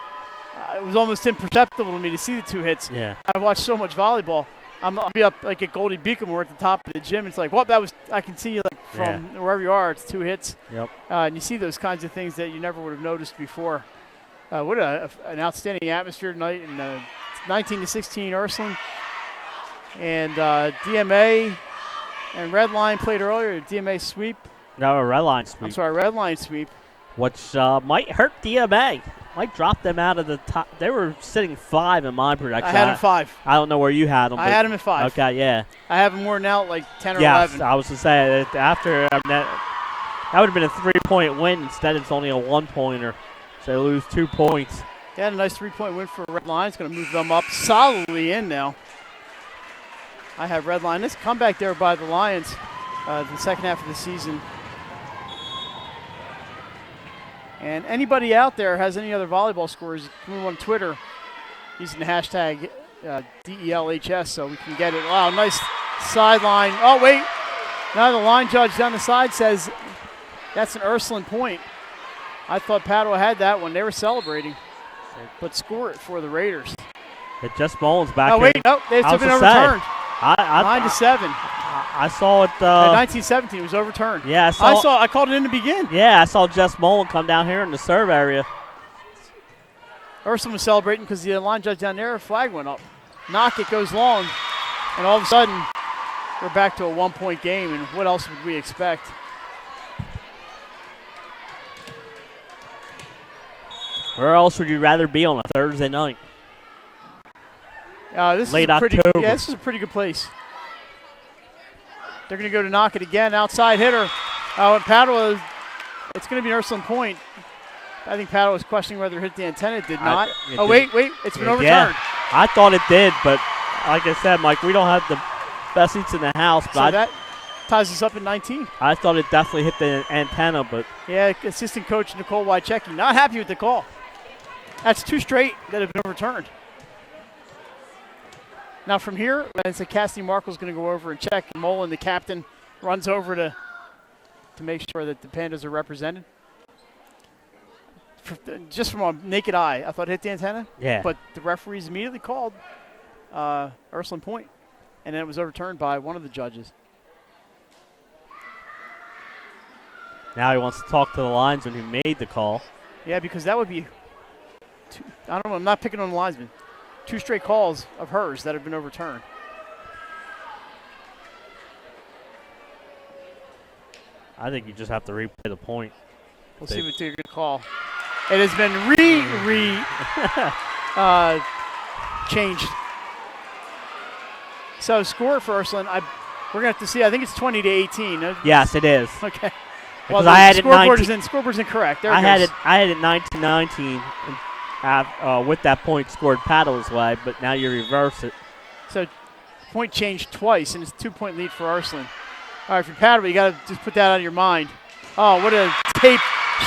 It was almost imperceptible to me to see the 2 hits. Yeah. I watched so much volleyball. I'll be up like at Goldie Beacon. We're at the top of the gym. It's like, I can see from wherever you are. It's 2 hits. Yep. And you see those kinds of things that you never would have noticed before. What an outstanding atmosphere tonight in 19-16 Ursuline. And DMA and Red Line played earlier. DMA sweep. No, a Red Line sweep. I'm sorry, Red Line sweep. Which might hurt DMA. Might drop them out of the top. They were sitting 5 in my prediction. I had them 5. I don't know where you had them. I had them at 5. Okay, yeah. I have them more now like 10 or yes, 11. I was to say that after that would have been a 3-point win. Instead, it's only a 1-pointer. So they lose 2 points. They had a nice 3-point win for Red Line. It's going to move them up solidly in now. I have Red Line. This comeback there by the Lions the second half of the season. And anybody out there has any other volleyball scores, move on Twitter using the hashtag DELHS so we can get it. Wow, nice sideline. Oh, wait. Now the line judge down the side says that's an Ursuline point. I thought Padua had that one. They were celebrating. But score it for the Raiders. Jess Mullins back here. Oh, wait. No, they took it overturned. 9-7. I saw it. In 1917, it was overturned. Yeah, I called it in to begin. Yeah, I saw Jess Mullen come down here in the serve area. Ursuline was celebrating because the line judge down there, flag went up. Knock, it goes long. And all of a sudden, we're back to a 1-point game. And what else would we expect? Where else would you rather be on a Thursday night? This Late is October. Yeah, this is a pretty good place. They're going to go to knock it again. Outside hitter. And Padua, it's going to be an Ursuline point. I think Padua was questioning whether it hit the antenna. It did not. Wait. It's been overturned. Yeah, I thought it did, but like I said, Mike, we don't have the best seats in the house. But so that ties us up at 19. I thought it definitely hit the antenna, but. Yeah, assistant coach Nicole Wychecki not happy with the call. That's 2 straight that have been overturned. Now from here, as Cassidy Markle's going to go over and check. Mullen, the captain, runs over to make sure that the Pandas are represented. Just from a naked eye, I thought it hit the antenna. Yeah. But the referees immediately called Ursuline point, and then it was overturned by one of the judges. Now he wants to talk to the linesman who made the call. Yeah, because that would be I don't know. I'm not picking on the linesman. 2 straight calls of hers that have been overturned. I think you just have to replay the point. We'll see what they're going to call. It has been changed. So score for Ursuline, we're going to have to see. I think it's 20-18. Yes, it is. Okay. Well, the scoreboard's incorrect. There I had it 19-19. With that point scored Paddle's way, but now you reverse it. So point changed twice, and it's a 2-point lead for Ursuline. All right, for Padua, you got to just put that out of your mind. Oh, what a tape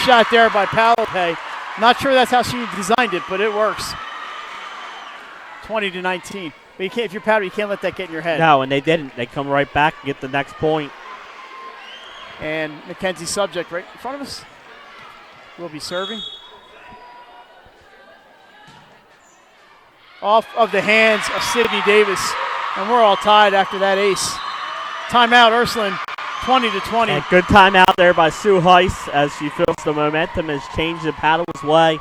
shot there by Palopay. Not sure that's how she designed it, but it works. 20-19. But you can't, if you're Padua, you can't let that get in your head. No, and they didn't. They come right back and get the next point. And Mackenzie Subject right in front of us will be serving. Off of the hands of Sydney Davis. And we're all tied after that ace. Timeout, Ursuline, 20-20. And good timeout there by Sue Heiss as she feels the momentum has changed the Paddle's way.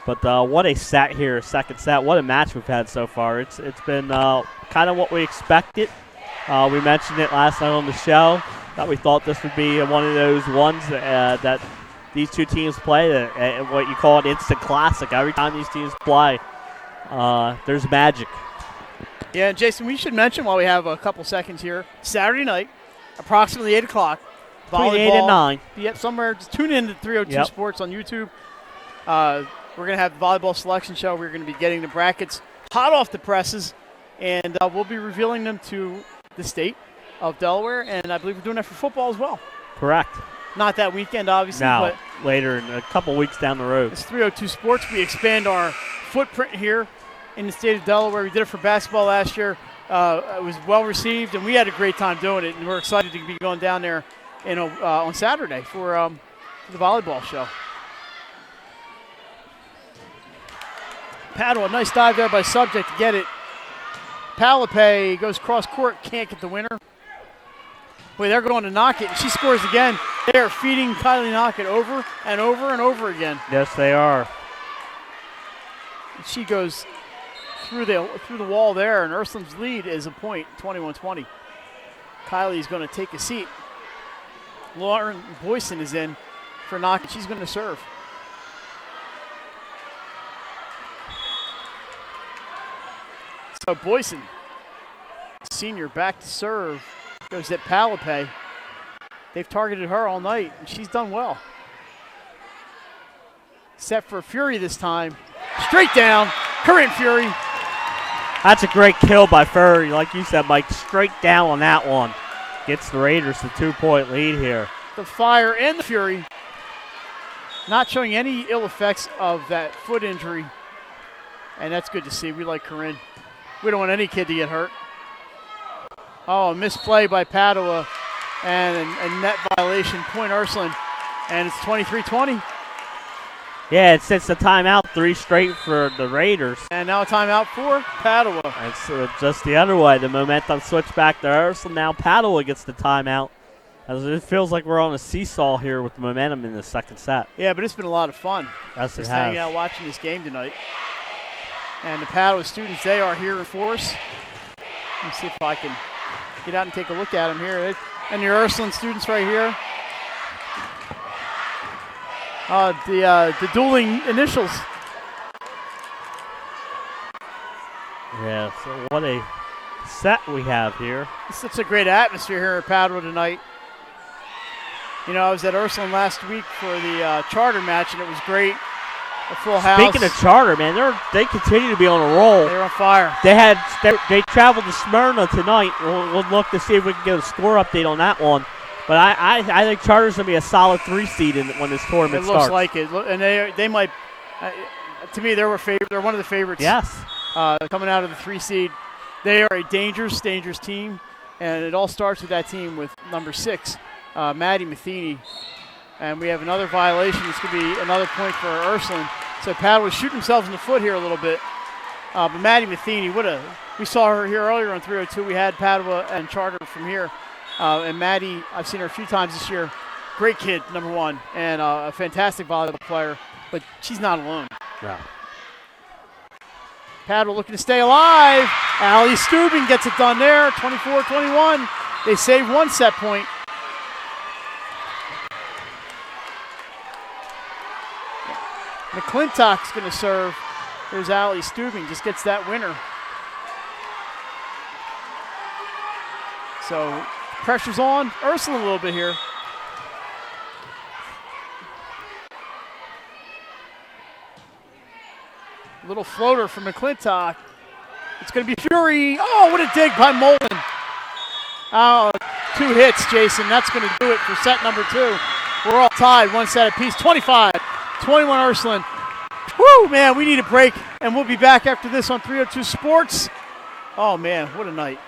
But what a set here, second set. What a match we've had so far. It's been kind of what we expected. We mentioned it last night on the show. that we thought this would be one of those ones that these two teams play, what you call an instant classic. Every time these teams play, there's magic. Yeah, and Jason, we should mention while we have a couple seconds here, Saturday night, approximately 8 o'clock. Between 8 and 9. Yep, somewhere. Just tune in to 302 Sports on YouTube. We're going to have the volleyball selection show. We're going to be getting the brackets hot off the presses, and we'll be revealing them to the state of Delaware, and I believe we're doing that for football as well. Correct. Not that weekend, obviously, No, but later in a couple weeks down the road. It's 302 Sports. We expand our footprint here in the state of Delaware. We did it for basketball last year. It was well received, and we had a great time doing it, and we're excited to be going down there on Saturday for the volleyball show. Padua, nice dive there by Subject to get it. Palape goes cross court, can't get the winner. Boy, they're going to knock it, and she scores again. They are feeding Kylie Knockett over and over and over again. Yes, they are. She goes through the wall there, and Ursuline's lead is a point, 21-20. Kylie's going to take a seat. Lauren Boyson is in for Knockett. She's going to serve. So Boyson, senior, back to serve. Goes at Palape. They've targeted her all night, and she's done well. Set for Fury this time. Straight down. Corinne Fury. That's a great kill by Fury. Like you said, Mike, straight down on that one. Gets the Raiders the 2-point lead here. The fire and the Fury. Not showing any ill effects of that foot injury. And that's good to see. We like Corinne. We don't want any kid to get hurt. Oh, a misplay by Padua and a net violation, point Ursuline. And it's 23-20. Yeah, it sets the timeout, 3 straight for the Raiders. And now a timeout for Padua. It's just the other way. The momentum switched back to Ursuline. Now Padua gets the timeout. As it feels like we're on a seesaw here with the momentum in the second set. Yeah, but it's been a lot of fun. Yes, just hanging out watching this game tonight. And the Padua students, they are here in force. Let me see if I can get out and take a look at them here. And your Ursuline students right here. The dueling initials. Yeah, so what a set we have here. It's such a great atmosphere here at Padua tonight. You know, I was at Ursuline last week for the charter match, and it was great. A full house. Speaking of charter, man, they continue to be on a roll. They're on fire. They traveled to Smyrna tonight. We'll look to see if we can get a score update on that one. But I think charter's gonna be a solid 3 seed when this tournament starts. It looks like it, and they might. To me, they're one of the favorites. Yes. Coming out of the 3 seed, they are a dangerous team, and it all starts with that team with number 6, Maddie Matheny. And we have another violation. This could be another point for Ursuline. So Padua was shooting themselves in the foot here a little bit. But Maddie Matheny, we saw her here earlier on 302. We had Padua and Charter from here. And Maddie, I've seen her a few times this year. Great kid, number 1, and a fantastic volleyball player. But she's not alone. Yeah. Padua looking to stay alive. Allie Stubing gets it done there, 24-21. They save 1 set point. McClintock's going to serve. There's Allie Stubing, just gets that winner. So pressure's on Ursuline a little bit here. Little floater from McClintock. It's going to be Fury. Oh, what a dig by Mullen. Oh, 2 hits, Jason. That's going to do it for set number 2. We're all tied, 1 set apiece. 25-21 Ursuline. Woo, man, we need a break, and we'll be back after this on 302 Sports. Oh, man, what a night.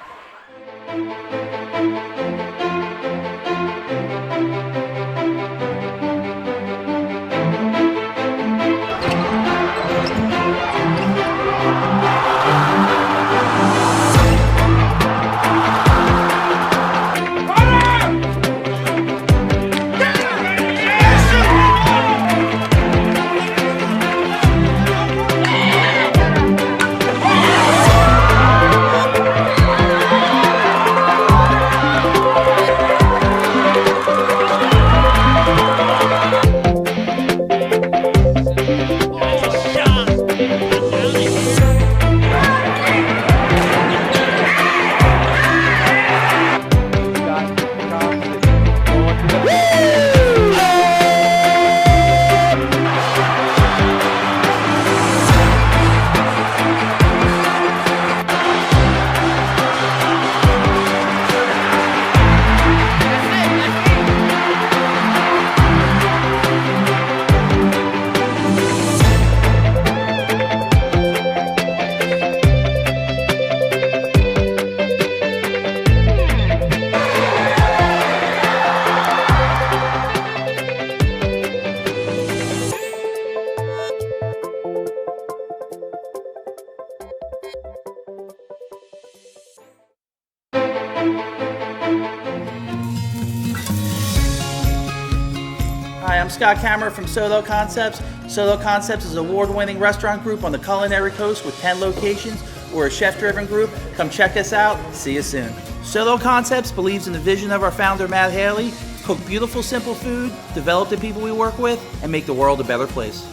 Hi, I'm Scott Kammerer from Solo Concepts. Solo Concepts is an award-winning restaurant group on the culinary coast with 10 locations. We're a chef-driven group. Come check us out. See you soon. Solo Concepts believes in the vision of our founder, Matt Haley. Cook beautiful, simple food, develop the people we work with, and make the world a better place.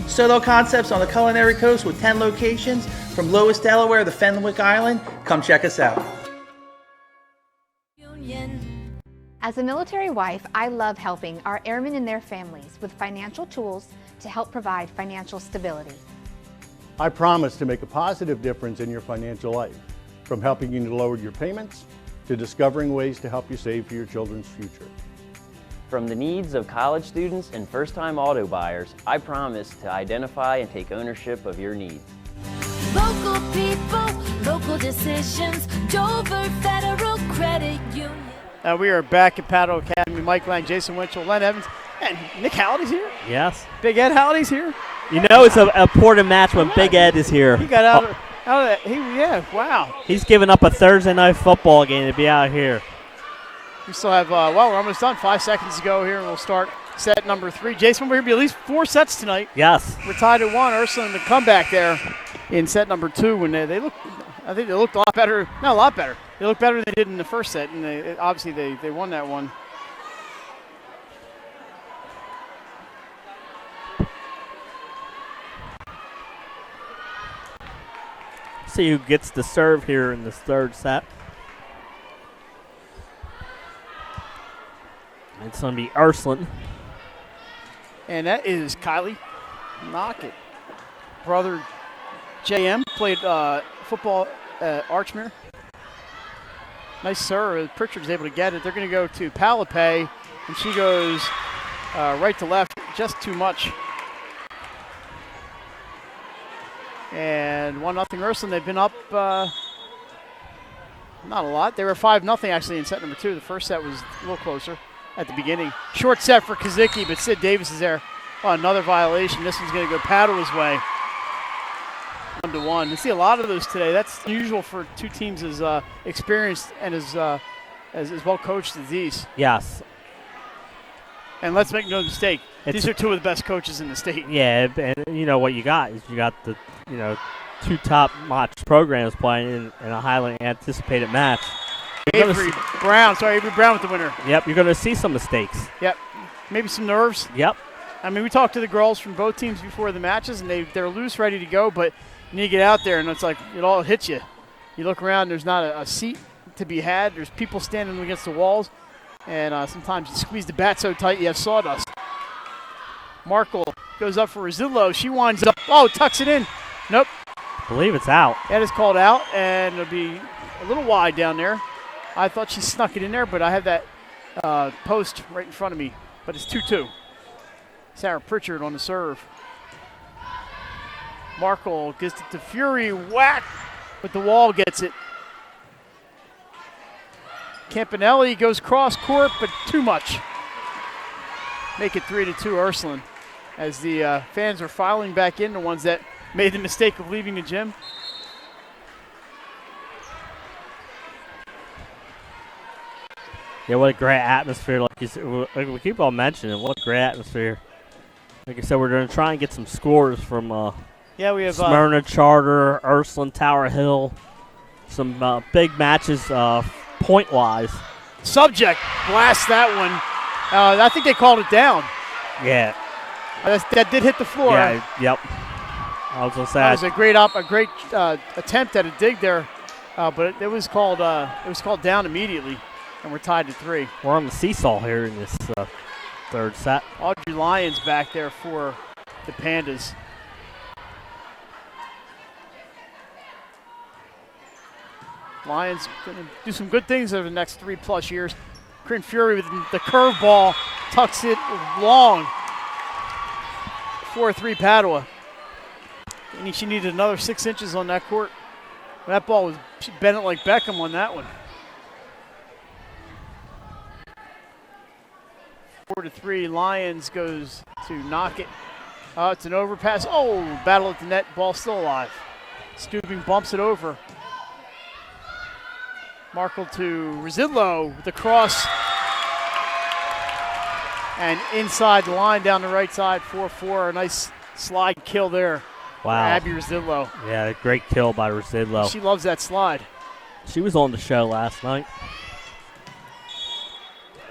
Solo Concepts on the culinary coast with 10 locations from Lewis, Delaware to Fenwick Island. Come check us out. As a military wife, I love helping our airmen and their families with financial tools to help provide financial stability. I promise to make a positive difference in your financial life, from helping you to lower your payments to discovering ways to help you save for your children's future. From the needs of college students and first-time auto buyers, I promise to identify and take ownership of your needs. Local people, local decisions, Dover Federal Credit Union. We are back at Padua Academy. Mike Lang, Jason Winchell, Len Evans, and Nick Halliday's here. Yes. Big Ed Halliday's here. You know it's an important match when Big Ed is here. He got out of that. Wow. He's giving up a Thursday night football game to be out here. We still have, we're almost done. 5 seconds to go here, and we'll start set number 3. Jason, we're going to be at least 4 sets tonight. Yes. We're tied at 1. Ursuline, the comeback there in set number 2 when they look. I think they looked a lot better. Not a lot better. They looked better than they did in the first set, and obviously they won that one. See who gets the serve here in this third set. It's going to be Ursuline. And that is Kylie Knockett. Brother JM played football at Archmere. Nice serve. Pritchard's able to get it. They're going to go to Palapay, and she goes right to left, just too much. And 1-0 Ursuline. They've been up not a lot. They were 5-0 actually in set number 2. The first set was a little closer at the beginning. Short set for Kazicki, but Sid Davis is there. Oh, another violation. This one's going to go Padua's way. 1-1. You see a lot of those today. That's unusual for two teams as experienced and as well coached as these. Yes. And let's make no mistake, these are two of the best coaches in the state. Yeah, and you know what you got is you got the 2 top-notch programs playing in a highly anticipated match. Avery Brown with the winner. Yep, you're going to see some mistakes. Yep, maybe some nerves. Yep. I mean, we talked to the girls from both teams before the matches, and they're loose, ready to go, but you need to get out there, and it's like it all hits you. You look around, there's not a seat to be had. There's people standing against the walls, and sometimes you squeeze the bat so tight you have sawdust. Markle goes up for Rosillo. She winds up. Oh, tucks it in. Nope. I believe it's out. That is called out, and it'll be a little wide down there. I thought she snuck it in there, but I have that post right in front of me. But it's 2-2. Sarah Pritchard on the serve. Markle gets it to Fury. Whack! But the wall gets it. Campanelli goes cross court, but too much. Make it 3-2 Ursuline. As the fans are filing back in, the ones that made the mistake of leaving the gym. Yeah, what a great atmosphere. Like we keep on mentioning, what a great atmosphere. Like I said, we're going to try and get some scores from we have Smyrna, Charter, Ursuline, Tower Hill. Some big matches point-wise. Subject blasts that one. I think they called it down. Yeah. That did hit the floor. Yeah, yep. I was going to say. That was a great attempt at a dig there, but it was called down immediately. And we're tied to 3. We're on the seesaw here in this third set. Audrey Lyons back there for the Pandas. Lions going to do some good things over the next 3+ years. Corinne Fury with the curveball tucks it long. 4-3 Padua. And she needed another 6 inches on that court. That ball was, she bent it like Beckham on that one. 4-3, Lions goes to knock it. It's an overpass. Oh, battle at the net, ball still alive. Stubing bumps it over. Markle to Rosillo with the cross. And inside the line down the right side, 4-4. A nice slide kill there. Wow. Abby Rosillo. Yeah, great kill by Rosillo. She loves that slide. She was on the show last night.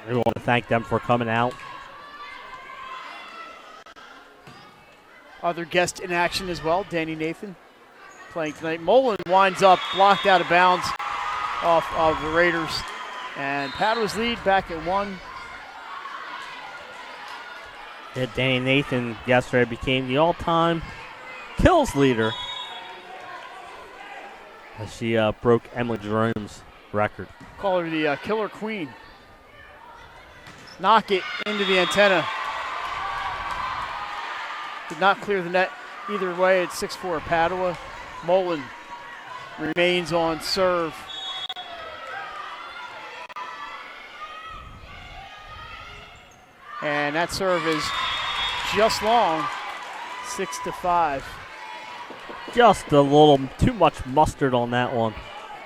We want to thank them for coming out. Other guest in action as well, Danny Nathan playing tonight. Mullen winds up, blocked out of bounds off of the Raiders. And Padua's lead back at 1. Yeah, Danny Nathan yesterday became the all-time kills leader as she broke Emily Jerome's record. Call her the killer queen. Knock it into the antenna. Did not clear the net either way. It's 6-4 Padua. Mullen remains on serve. And that serve is just long, 6-5. Just a little too much mustard on that one.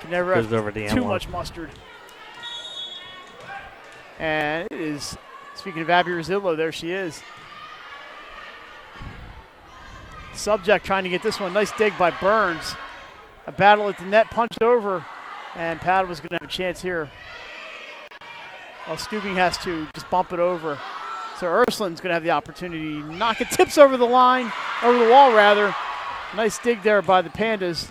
Can never have Goes over the end too line. much mustard. And it is, speaking of Abby Rosillo, there she is. Subject trying to get this one. Nice dig by Burns. A battle at the net, punched over, and Padua's going to have a chance here. Well, Stubing has to just bump it over. So Ursuline's going to have the opportunity. Knock it, tips over the line, over the wall rather. Nice dig there by the Pandas.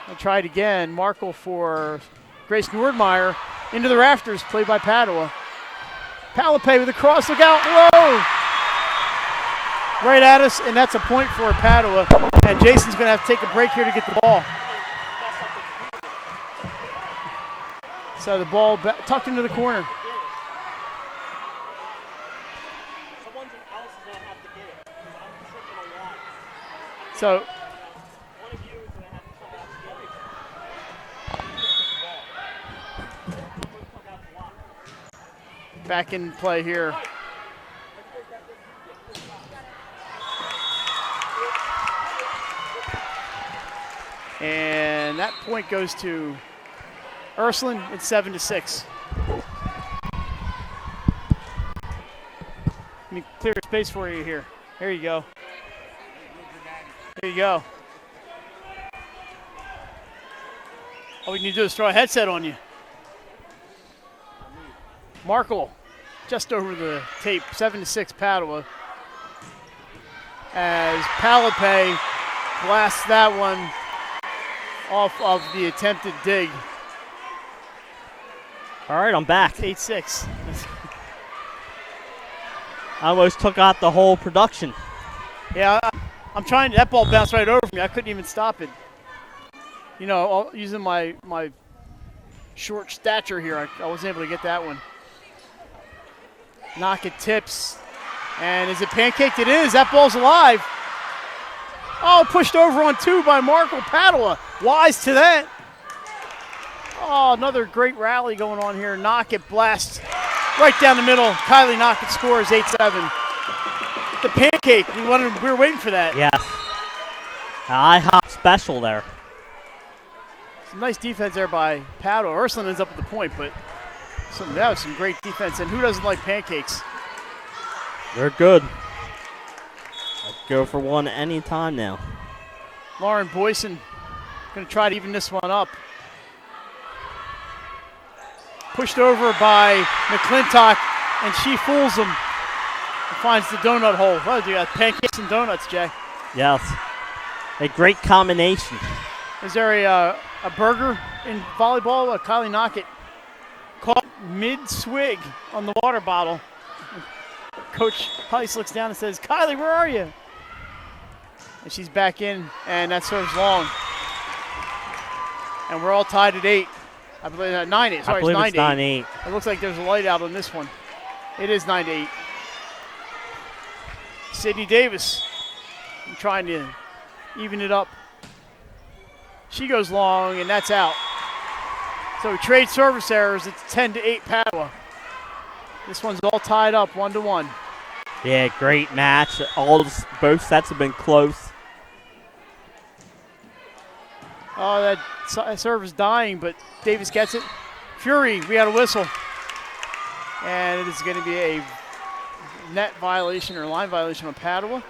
I'll try it again. Markle for Grace Nordmeyer. Into the rafters, played by Padua. Palapay with a cross, look out, whoa! Right at us, and that's a point for Padua. And Jason's going to have to take a break here to get the ball. So the ball tucked into the corner. So back in play here. And that point goes to Ursuline. It's 7-6. Let me clear space for you here. There you go. There you go. All we need to do is throw a headset on you. Markle just over the tape, 7-6 Padua. As Palapay blasts that one off of the attempted dig. All right, I'm back. 8-6. I almost took out the whole production. Yeah, I'm trying. That ball bounced right over me. I couldn't even stop it. You know, using my short stature here, I wasn't able to get that one. Knock it tips. And is it pancaked? It is. That ball's alive. Oh, pushed over on 2 by Markle. Padua. Wise to that. Oh, another great rally going on here. Knock it, blast. Right down the middle. Kylie Knockett scores 8-7. The pancake. We were waiting for that. Yes. IHOP special there. Some nice defense there by Padua. Ursuline ends up with the point, but that was some great defense. And who doesn't like pancakes? They're good. I'd go for one any time now. Lauren Boyson going to try to even this one up. Pushed over by McClintock, and she fools him. And finds the donut hole. Oh, you got pancakes and donuts, Jay. Yes. A great combination. Is there a burger in volleyball? Kylie Knockett Caught mid-swig on the water bottle. Coach Heiss looks down and says, Kylie, where are you? And she's back in, and that serves long. And we're all tied at 8. I believe 9-8. Sorry, I believe it's 9-8. 9-8. It looks like there's a light out on this one. It is 9-8. Sydney Davis trying to even it up. She goes long, and that's out. So we trade service errors. It's 10-8 Padua. This one's all tied up 1-1. Yeah, great match. Both sets have been close. Oh, that serve is dying, but Davis gets it. Fury, we had a whistle. And it is going to be a net violation or line violation on Padua.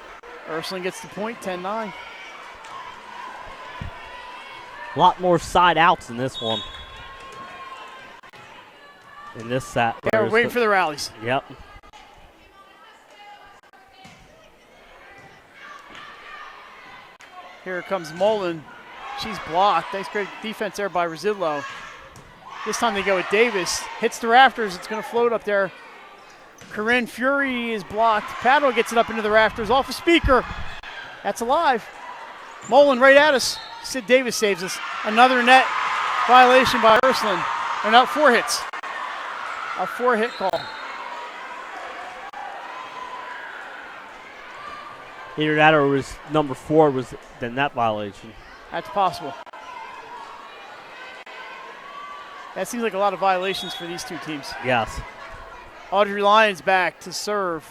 Ursuline gets the point, 10-9. A lot more side outs in this one. In this set. Yeah, we're waiting for the rallies. Yep. Here comes Mullen. She's blocked. Nice great defense there by Rosillo. This time they go with Davis. Hits the rafters. It's going to float up there. Corinne Fury is blocked. Padua gets it up into the rafters off a speaker. That's alive. Mullen right at us. Sid Davis saves us. Another net violation by Ursuline. Or not, 4 hits. A 4-hit call. Either that or was number 4 was the net violation. That's possible. That seems like a lot of violations for these two teams. Yes. Audrey Lyons back to serve.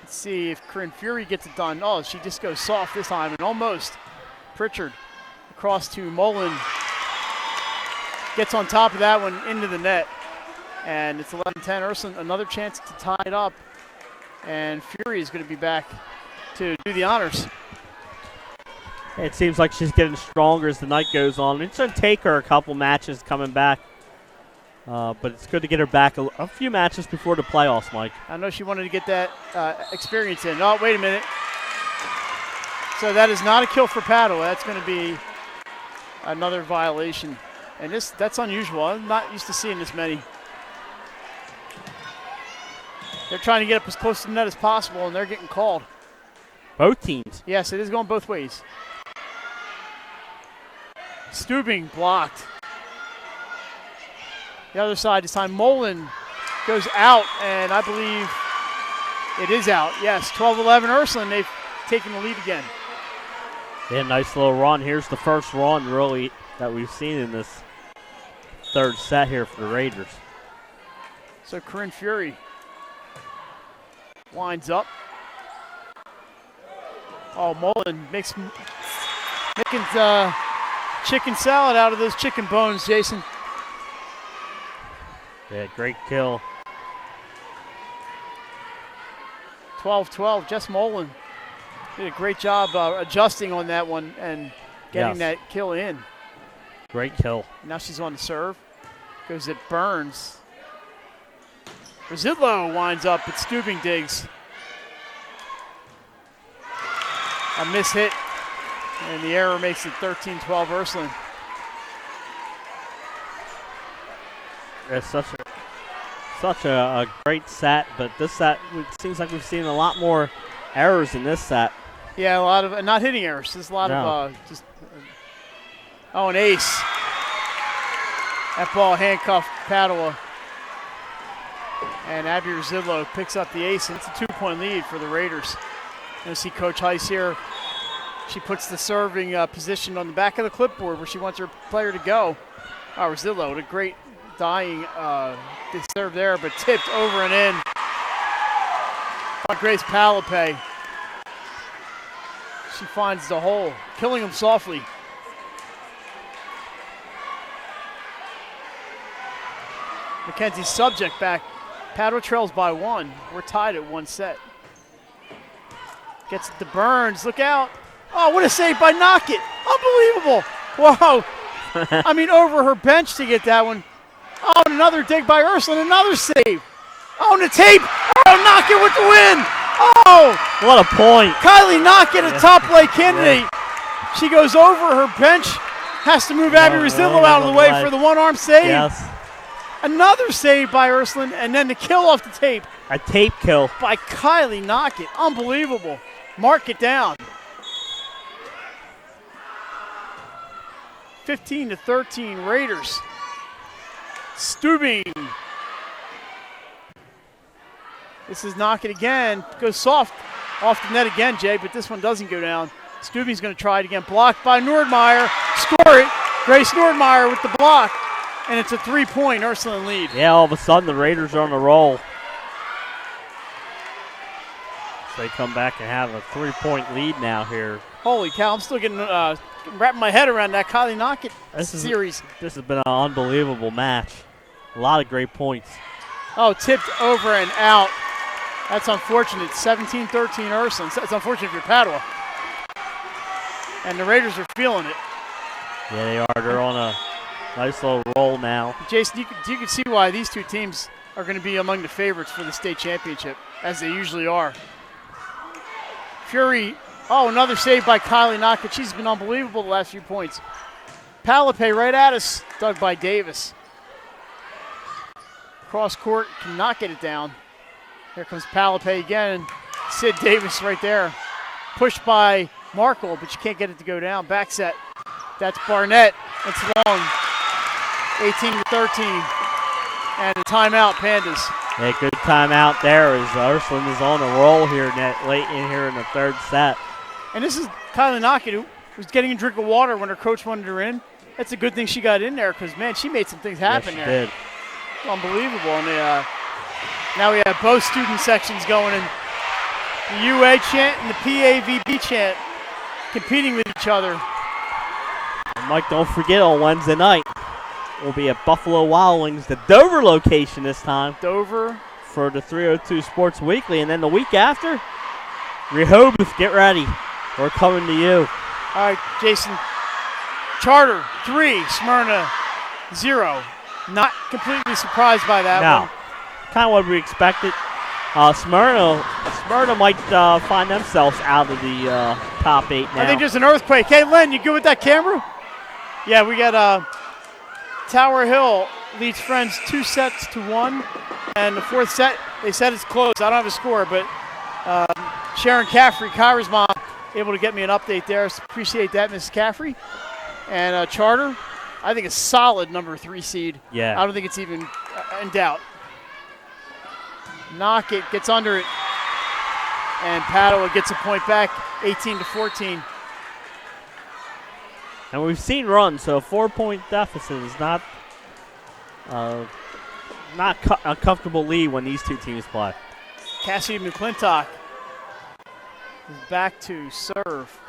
Let's see if Corinne Fury gets it done. Oh, she just goes soft this time, and almost. Pritchard across to Mullen. Gets on top of that one into the net. And it's 11-10. Ursuline, another chance to tie it up. And Fury is going to be back to do the honors. It seems like she's getting stronger as the night goes on. It's going to take her a couple matches coming back. But it's good to get her back a few matches before the playoffs, Mike. I know she wanted to get that experience in. Oh, wait a minute. So that is not a kill for Padua. That's going to be another violation. And that's unusual. I'm not used to seeing this many. They're trying to get up as close to the net as possible, and they're getting called. Both teams. Yes, it is going both ways. Stubing blocked. The other side this time, Mullen goes out, and I believe it is out. Yes, 12-11 Ursuline. They've taken the lead again. Yeah, nice little run. Here's the first run, really, that we've seen in this third set here for the Raiders. So Corinne Fury winds up. Oh, Mullen making chicken salad out of those chicken bones, Jason. Yeah, great kill. 12-12, Jess Mullen did a great job adjusting on that one and getting that kill in. Great kill. Now she's on the serve. Goes at Burns. Rosillo winds up, but Stubing digs. A miss hit, and the error makes it 13-12 Ursuline. It's such a great set, but this set, it seems like we've seen a lot more errors in this set. Yeah, a lot of not hitting errors. There's a lot of just. Oh, an ace. That ball handcuffed Padua. And Abby Rosillo picks up the ace, and it's a 2-point lead for the Raiders. You'll see Coach Heiss here. She puts the serving position on the back of the clipboard where she wants her player to go. Oh, Rosillo, what a great dying serve there, but tipped over and in by Grace Palape. She finds the hole, killing him softly. Mackenzie Subject back. Padua trails by 1. We're tied at 1 set. Gets it to Burns. Look out. Oh, what a save by Knockett. Unbelievable. Whoa. I mean, over her bench to get that one. Oh, and another dig by Ursuline. Another save. Oh, and the tape. Oh, Knockett with the win. Oh. What a point. Kylie Knockett, a top play candidate. She goes over her bench Has to move Abby Rosillo out of the way for the one-arm save. Yes. Another save by Ursuline, and then the kill off the tape. A tape kill. By Kylie Knockett. Unbelievable. Mark it down. 15-13 Raiders. Stubing. This is Knockett again. Goes soft off the net again, Jay, but this one doesn't go down. Stubing's going to try it again. Blocked by Nordmeyer. Score it. Grace Nordmeyer with the block. And it's a 3-point Ursuline lead. Yeah, all of a sudden the Raiders are on a roll. So they come back and have a 3-point lead now here. Holy cow, I'm still getting wrapping my head around that Kylie Knockett series. This has been an unbelievable match. A lot of great points. Oh, tipped over and out. That's unfortunate. 17-13 Ursuline. That's unfortunate if you're Padua. And the Raiders are feeling it. Yeah, they are. They're on a nice little roll now. Jason, you can see why these two teams are going to be among the favorites for the state championship, as they usually are. Fury, another save by Kylie Knockett. She's been unbelievable the last few points. Palapay right at us, dug by Davis. Cross court, cannot get it down. Here comes Palapay again. Sid Davis right there. Pushed by Markle, but you can't get it to go down. Back set. That's Barnett. It's long. 18-13. And a timeout, Pandas. Yeah, good timeout there as Ursuline is on a roll here late in here in the third set. And this is Kylie Knockett, who was getting a drink of water when her coach wanted her in. That's a good thing she got in there because, man, she made some things happen yes, she there. Did. Unbelievable. And now we have both student sections going in. The UA chant and the PAVB chant competing with each other. And Mike, don't forget on Wednesday night, we'll be at Buffalo Wild Wings, the Dover location this time. Dover. For the 302 Sports Weekly. And then the week after, Rehoboth, get ready. We're coming to you. All right, Jason. Charter, 3. Smyrna, 0. Not completely surprised by that one. Kind of what we expected. Smyrna might find themselves out of the top 8 now. I think there's an earthquake. Hey, Len, you good with that camera? Yeah, we got Tower Hill leads Friends 2-1. And the fourth set, they said it's close. I don't have a score, but Sharon Caffrey, Kyra's mom, able to get me an update there. So appreciate that, Mrs. Caffrey. And Charter, I think a solid number 3 seed. Yeah. I don't think it's even in doubt. Knockett gets under it. And Padua gets a point back, 18-14. And we've seen runs, so a 4-point deficit is not a comfortable lead when these two teams play. Cassidy McClintock is back to serve.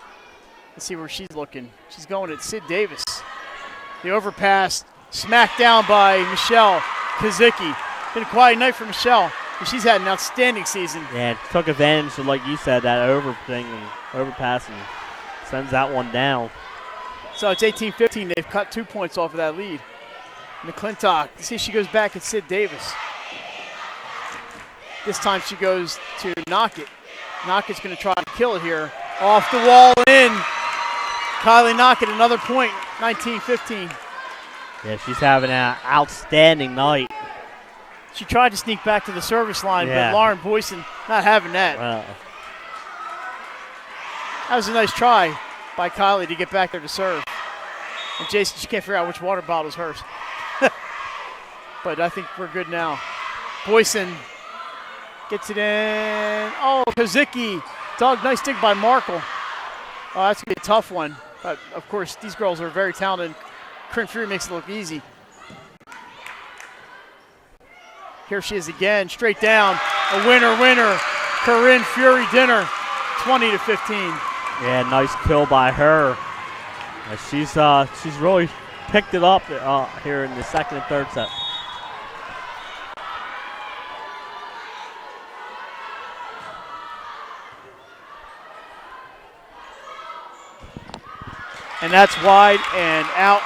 Let's see where she's looking. She's going at Sid Davis. The overpass smacked down by Michelle Kazicki. Been a quiet night for Michelle. She's had an outstanding season. Yeah, took advantage of, like you said, that overpass and sends that one down. So it's 18-15. They've cut 2 points off of that lead. McClintock, see she goes back at Sid Davis. This time she goes to Knockett. Knockett's going to try to kill it here. Off the wall and in. Kylie Knockett, another point, 19-15. Yeah, she's having an outstanding night. She tried to sneak back to the service line, yeah. but Lauren Boyson not having that. That was a nice try by Kylie to get back there to serve. And Jason, she can't figure out which water bottle is hers. But I think we're good now. Boyson gets it in. Oh, Kazicki. Doug, nice dig by Markle. Oh, that's going to be a tough one. But, of course, these girls are very talented. Corinne Fury makes it look easy. Here she is again, straight down. A winner. Corinne Fury dinner, 20-15. Yeah, nice kill by her. She's really picked it up here in the second and third set. And that's wide and out.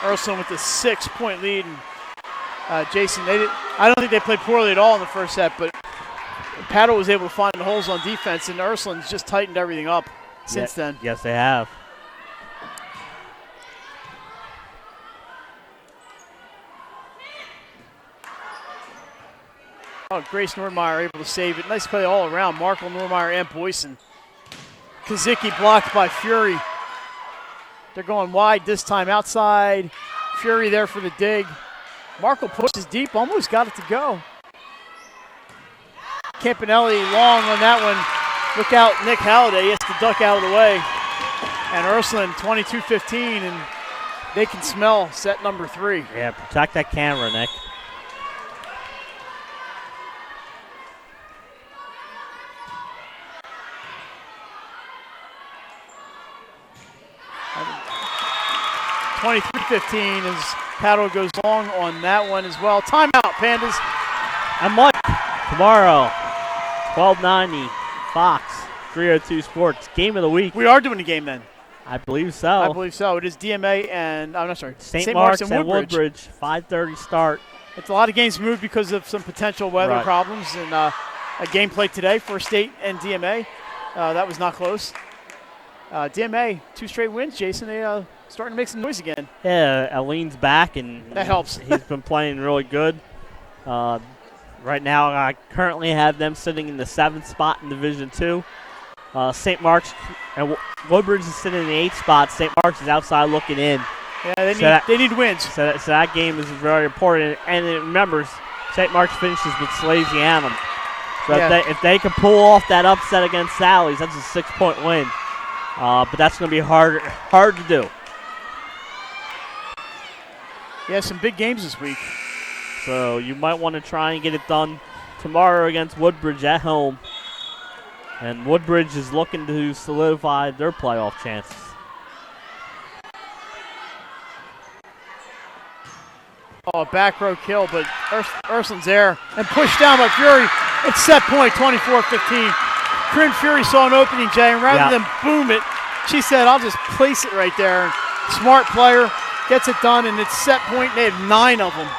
Ursuline with a 6-point lead. And, Jason, I don't think they played poorly at all in the first set, but Padua was able to find the holes on defense, and Ursuline's just tightened everything up since then. Yes, they have. Oh, Grace Normeyer able to save it. Nice play all around. Markle, Normeyer, and Boyson. Kazicki blocked by Fury. They're going wide this time outside. Fury there for the dig. Markle pushes deep, almost got it to go. Campanelli long on that one. Look out, Nick Halliday. He has to duck out of the way. And Ursuline 22-15, and they can smell set number 3. Yeah, protect that camera, Nick. .23-15 as Padua goes long on that one as well. Timeout, Pandas. And Mike, tomorrow, 1290, Fox, 302 Sports, game of the week. We are doing a game then. I believe so. I believe so. It is DMA and, I'm not sorry, St. Mark's and Woodbridge, 5:30 start. It's a lot of games moved because of some potential weather problems, and a game played today for State and DMA. That was not close. DMA, 2 straight wins, Jason. They starting to make some noise again. Yeah, Aline's back, and that helps. He's been playing really good. Right now, I currently have them sitting in the 7th spot in Division II. St. Mark's and Woodbridge is sitting in the 8th spot. St. Mark's is outside looking in. Yeah, they need wins. So that game is very important. And remember, St. Mark's finishes with Salesianum. So if they can pull off that upset against Sally's, that's a 6-point win. But that's going to be hard to do. Yeah, some big games this week. So you might want to try and get it done tomorrow against Woodbridge at home. And Woodbridge is looking to solidify their playoff chances. Oh, a back row kill, but Ursuline's there and pushed down by Fury. It's set point, 24-15. Corinne Fury saw an opening, Jay, and rather than boom it, she said, I'll just place it right there. Smart player, gets it done, and it's set point. They have 9 of them.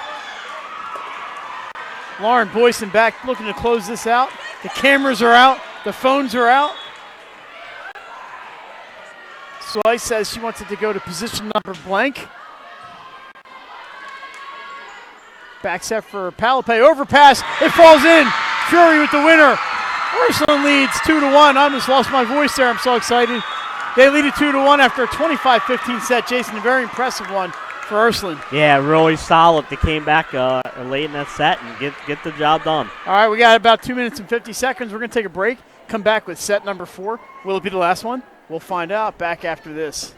Lauren Boyson back looking to close this out. The cameras are out. The phones are out. Soy says she wants it to go to position number blank. Back set for Palapay. Overpass. It falls in. Fury with the winner. Ursuline leads 2-1. I almost lost my voice there. I'm so excited. They lead it 2-1 after a 25-15 set. Jason, a very impressive one for Ursuline. Yeah, really solid. They came back late in that set and get the job done. All right, we got about 2 minutes and 50 seconds. We're going to take a break. Come back with set number 4. Will it be the last one? We'll find out back after this.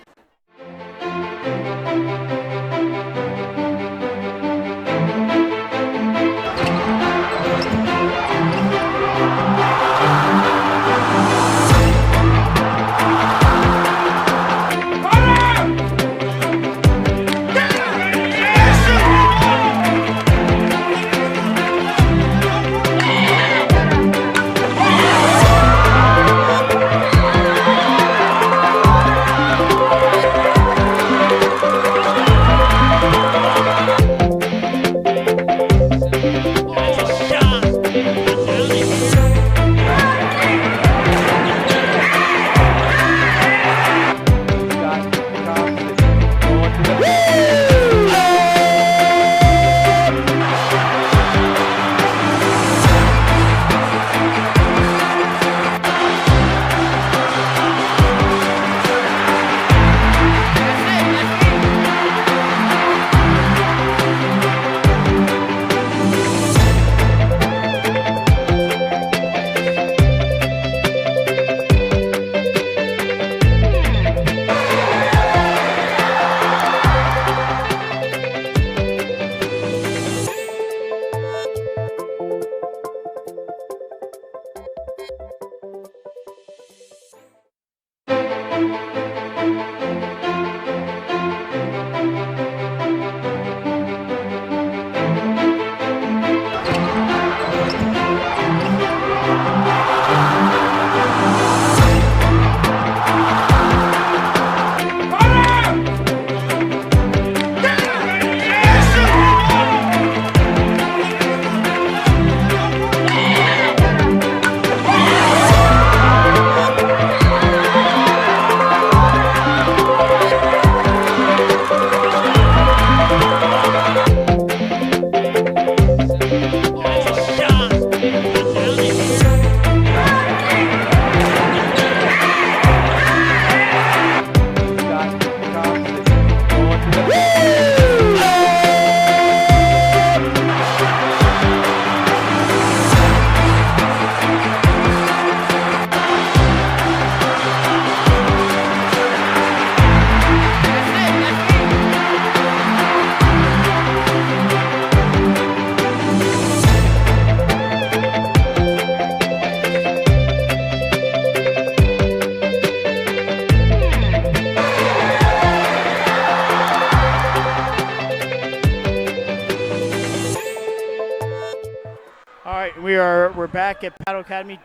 right, we're back at Padua Academy.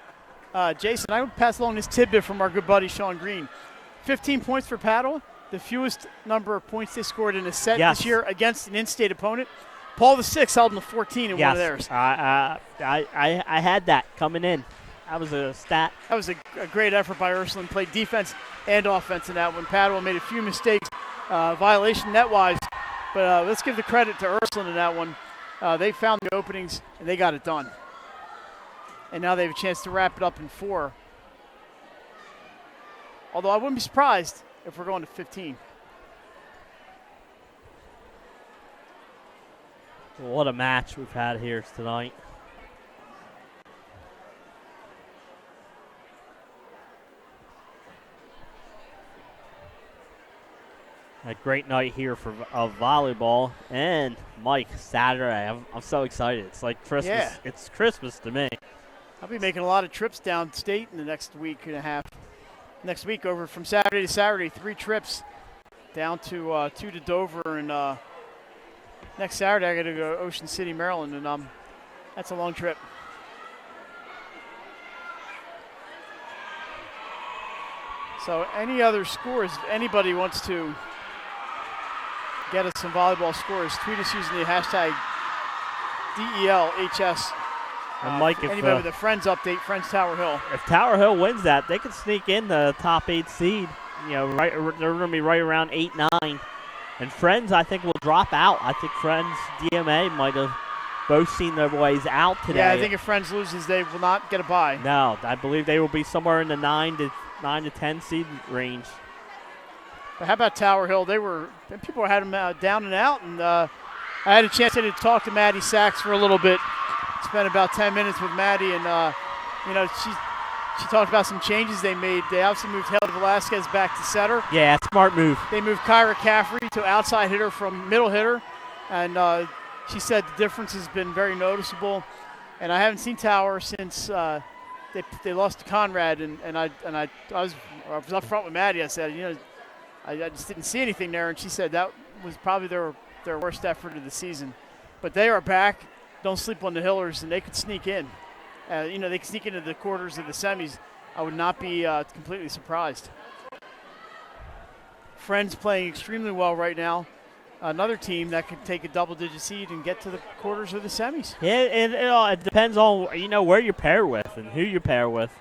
Jason, I would pass along this tidbit from our good buddy Sean Green. 15 points for Padua, the fewest number of points they scored in a set this year against an in-state opponent. Paul VI held them to 14 in one of theirs. I had that coming in. That was a stat. That was a great effort by Ursuline. Played defense and offense in that one. Padua made a few mistakes, violation net-wise, but let's give the credit to Ursuline in that one. They found the openings, and they got it done. And now they have a chance to wrap it up in 4. Although I wouldn't be surprised if we're going to 15. What a match we've had here tonight. A great night here of volleyball. And Mike, Saturday, I'm so excited. It's like Christmas. Yeah. It's Christmas to me. I'll be making a lot of trips downstate in the next week and a half. Next week, over from Saturday to Saturday, 3 trips down to 2 to Dover, and next Saturday I got to go to Ocean City, Maryland, and that's a long trip. So any other scores, if anybody wants to get us some volleyball scores, tweet us using the hashtag DELHS. And Mike, anybody with a Friends update, Friends Tower Hill. If Tower Hill wins that, they could sneak in the top 8 seed. You know, they're going to be right around 8-9. And Friends, I think, will drop out. I think Friends, DMA might have both seen their ways out today. Yeah, I think if Friends loses, they will not get a bye. No, I believe they will be somewhere in the 9 to 10 seed range. But how about Tower Hill? People had them down and out, and I had a chance to talk to Maddie Sachs for a little bit. Spent about 10 minutes with Maddie, and she talked about some changes they made. They obviously moved Haley Velasquez back to setter. Yeah, smart move. They moved Kyra Caffrey to outside hitter from middle hitter, and she said the difference has been very noticeable. And I haven't seen Tower since they lost to Conrad, and I was up front with Maddie. I said, I just didn't see anything there, and she said that was probably their worst effort of the season. But they are back. Don't sleep on the Hillers, and they could sneak in. They could sneak into the quarters of the semis. I would not be completely surprised. Friends playing extremely well right now. Another team that could take a double-digit seed and get to the quarters of the semis. Yeah, it depends on where you pair with and who you pair with.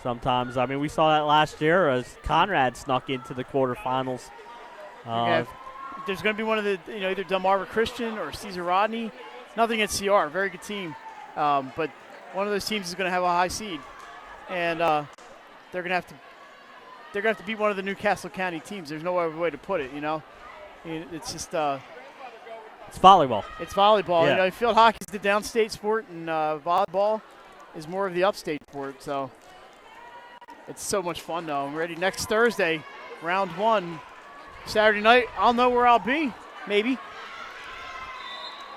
Sometimes, I mean, we saw that last year as Conrad snuck into the quarterfinals. There's going to be one of the either Delmarva Christian or Caesar Rodney. Nothing at CR, very good team, but one of those teams is going to have a high seed, and they're going to have to beat one of the Newcastle County teams. There's no other way to put it. It's just it's volleyball. It's volleyball. Yeah. Field hockey is the downstate sport, and volleyball is more of the upstate sport. So it's so much fun, though. I'm ready next Thursday, round 1, Saturday night. I'll know where I'll be, maybe.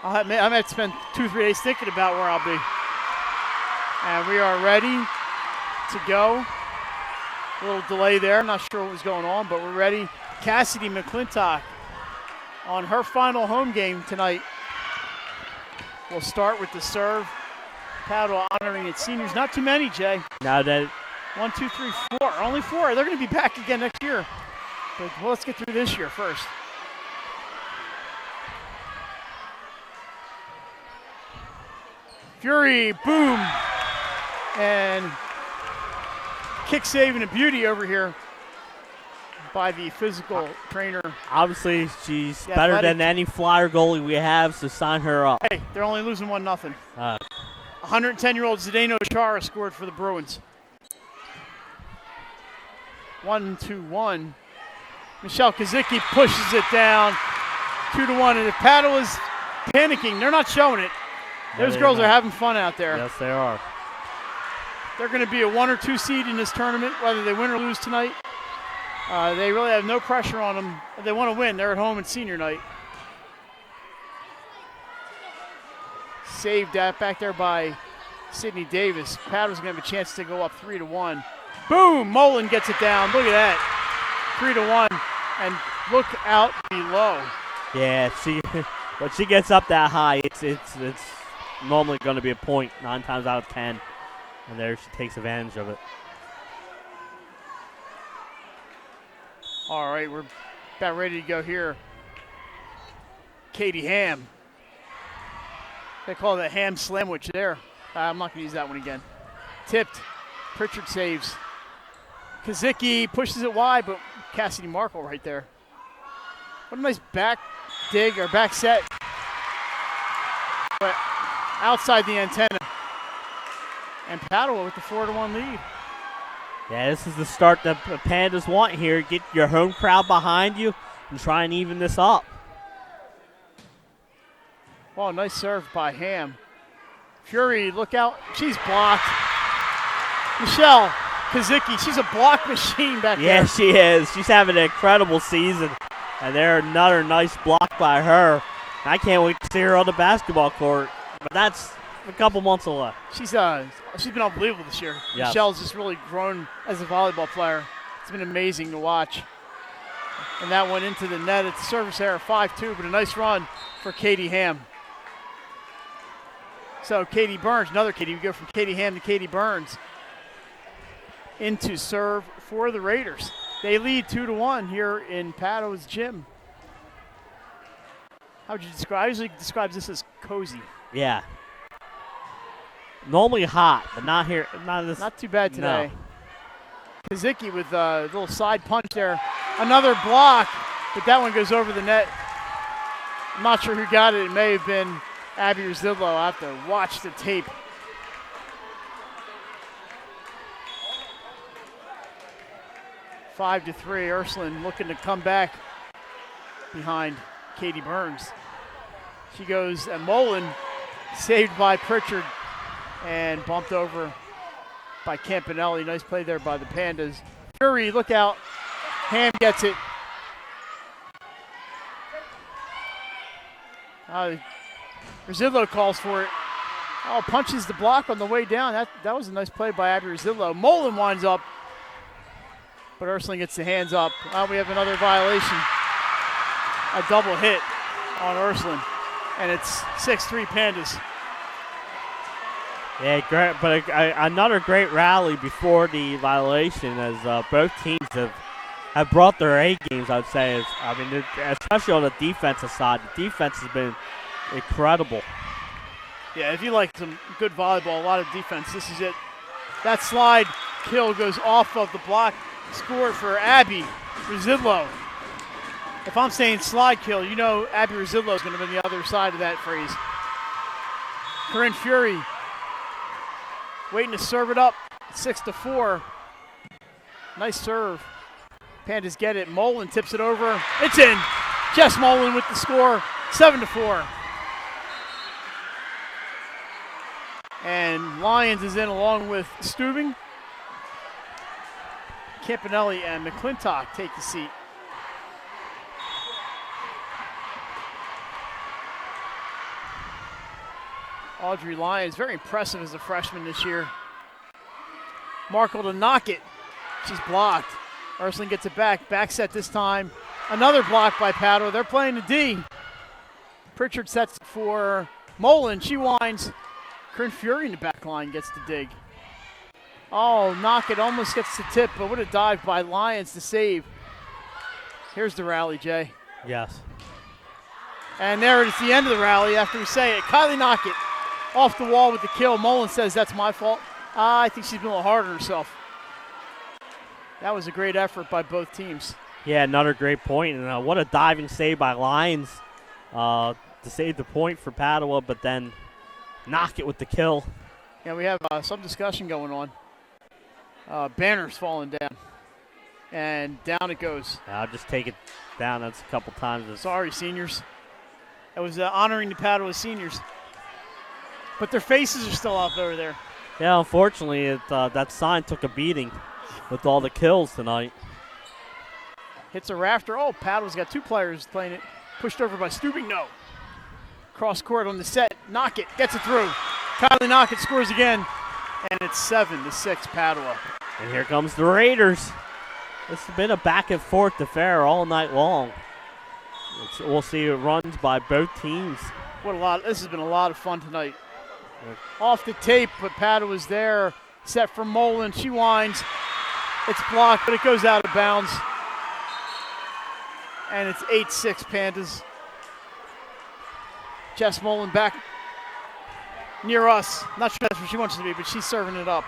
I might have to spend 2-3 days thinking about where I'll be. And we are ready to go. A little delay there. I'm not sure what was going on, but we're ready. Cassidy McClintock on her final home game tonight. We'll start with the serve. Padua honoring its seniors. Not too many, Jay. Now that 1, 2, 3, 4. Only 4. They're going to be back again next year. But let's get through this year first. Fury, boom, and kick saving a beauty over here by the physical trainer. Obviously, she's better than any flyer goalie we have, so sign her up. Hey, they're only losing 1-0. 110-year-old Zdeno Chara scored for the Bruins. 1-1. Michelle Kazicki pushes it down. 2-1, and if Padua is panicking, they're not showing it. Those girls are having fun out there. Yes, they are. They're going to be a 1 or 2 seed in this tournament, whether they win or lose tonight. They really have no pressure on them. If they want to win, they're at home at senior night. Saved that back there by Sydney Davis. Padua's going to have a chance to go up 3-1. Boom! Mullen gets it down. Look at that. 3-1. And look out below. Yeah, when she gets up that high, it's normally going to be a point 9 times out of 10. And there she takes advantage of it. All right, we're about ready to go here. Katie Ham. They call it a ham sandwich there. I'm not going to use that one again. Tipped. Pritchard saves. Kazicki pushes it wide, but Cassidy Markle right there. What a nice back dig or back set. But outside the antenna. And Padua with the 4-1 lead. Yeah, this is the start that the Pandas want here. Get your home crowd behind you and try and even this up. Oh, nice serve by Ham. Fury, look out. She's blocked. Michelle Kazicki, she's a block machine back there. Yeah, she is. She's having an incredible season. And there's another nice block by her. I can't wait to see her on the basketball court. But that's a couple months away. She's been unbelievable this year. Yes. Michelle's just really grown as a volleyball player. It's been amazing to watch. And that went into the net at the service error, 5-2, but a nice run for Katie Ham. So Katie Burns, another Katie. We go from Katie Ham to Katie Burns into serve for the Raiders. They lead 2-1 here in Padua's gym. How would you describe? I usually describe this as cozy. Yeah. Normally hot, but not here. Not too bad today. No. Kazicki with a little side punch there. Another block, but that one goes over the net. I'm not sure who got it. It may have been Abby Rosillo. I'll have to watch the tape. 5-3. Ursuline looking to come back behind Katie Burns. She goes at Mullen, saved by Pritchard and bumped over by Campanelli. Nice play there by the Pandas. Fury, look out. Ham gets it. Rosillo calls for it. Oh, punches the block on the way down. That was a nice play by Abby Rosillo. Mullen winds up, but Ursuline gets the hands up. We have another violation. A double hit on Ursuline, and it's 6-3 Pandas. Yeah, great, but another great rally before the violation, as both teams have brought their A games. I'd say, especially on the defensive side. The defense has been incredible. Yeah, if you like some good volleyball, a lot of defense, this is it. That slide kill goes off of the block. Score for Abby Rosillo. If I'm saying slide kill, you know Abby Rosillo is going to be on the other side of that phrase. Corinne Fury waiting to serve it up. 6-4. Nice serve. Pandas get it. Mullen tips it over. It's in. Jess Mullen with the score. 7-4. And Lyons is in along with Stubing. Campanelli and McClintock take the seat. Audrey Lyons, very impressive as a freshman this year. Markle to knock it. She's blocked. Ursuline gets it back. Back set this time. Another block by Padua. They're playing the D. Pritchard sets for Mullen. She winds. Corinne Fury in the back line gets the dig. Oh, knock it. Almost gets the tip, but what a dive by Lyons to save. Here's the rally, Jay. Yes. And there it is, the end of the rally after we say it. Kylie Knockett off the wall with the kill. Mullen says that's my fault. I think she's been a little hard on herself. That was a great effort by both teams. Yeah, another great point. And what a diving save by Lyons to save the point for Padua, but then knock it with the kill. Yeah, we have some discussion going on. Banner's falling down. And down it goes. I'll just take it down. That's a couple times. Sorry, seniors. That was honoring the Padua seniors. But their faces are still up over there. Yeah, unfortunately, that sign took a beating with all the kills tonight. Hits a rafter. Oh, Padua's got two players playing it. Pushed over by Stubing. No. Cross court on the set. Knockett gets it through. Kylie Knockett scores again. And it's 7-6 Padua. And here comes the Raiders. This has been a back and forth affair all night long. We'll see runs by both teams. This has been a lot of fun tonight. Off the tape, but Padua was there. Set for Mullen. She winds. It's blocked, but it goes out of bounds. And it's 8-6 Pandas. Jess Mullen back near us. Not sure that's where she wants to be, but she's serving it up.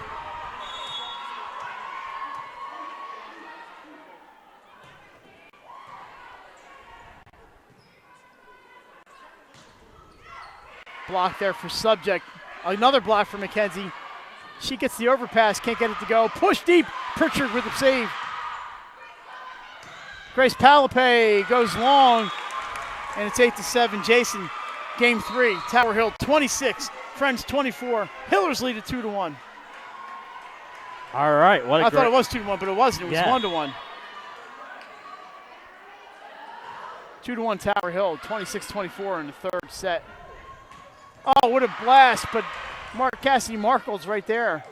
Block there for Subject. Another block for McKenzie. She gets the overpass, can't get it to go. Push deep. Pritchard with the save. Grace Palapay goes long, and it's 8-7. Jason, game 3. Tower Hill 26, Friends 24. Hillers lead at 2-1. All right. I thought it was 2-1, but it wasn't. It was 1-1. 2-1 Tower Hill, 26-24 in the third set. Oh, what a blast, but Cassidy Markle's right there.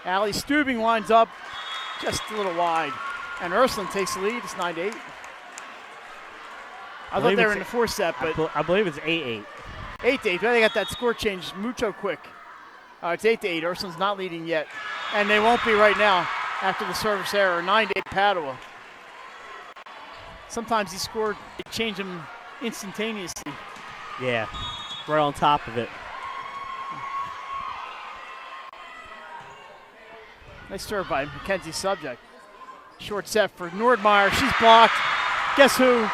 Allie Stubing winds up just a little wide. And Ursuline takes the lead. It's 9-8. I thought they were in the fourth set, but I believe it's 8-8. 8-8. But they got that score change mucho quick. It's 8-8. Ursuline's not leading yet. And they won't be right now after the service error. 9-8 Padua. Sometimes they change them instantaneously. Yeah, right on top of it. Nice serve by Mackenzie Subject. Short set for Nordmeyer. She's blocked. Guess who?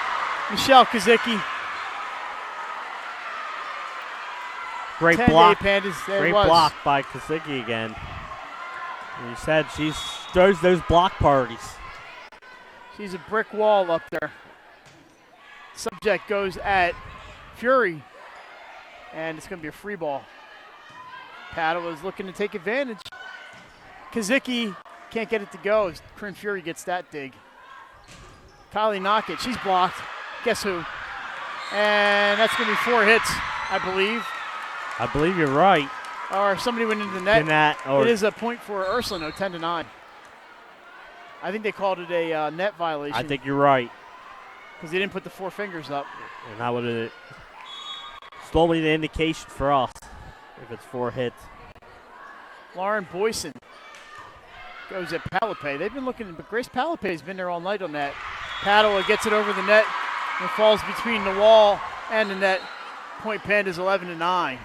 Michelle Kazicki. Great block. Pandas. Great block by Kazicki again. And you said she throws those block parties. She's a brick wall up there. Subject goes at Fury. And it's going to be a free ball. Padua is looking to take advantage. Kazicki can't get it to go. Corinne Fury gets that dig. Kylie Knockett, she's blocked. Guess who? And that's going to be 4 hits, I believe. I believe you're right. Or somebody went into the net. It is a point for Ursuline, 10-9. I think they called it a net violation. I think you're right. Because they didn't put the 4 fingers up. And that would have slowly the indication for us if it's 4 hits. Lauren Boyson goes at Palapay. They've been looking, but Grace Palapay's been there all night on that. Padua gets it over the net and falls between the wall and the net. Point Pandas 11-9.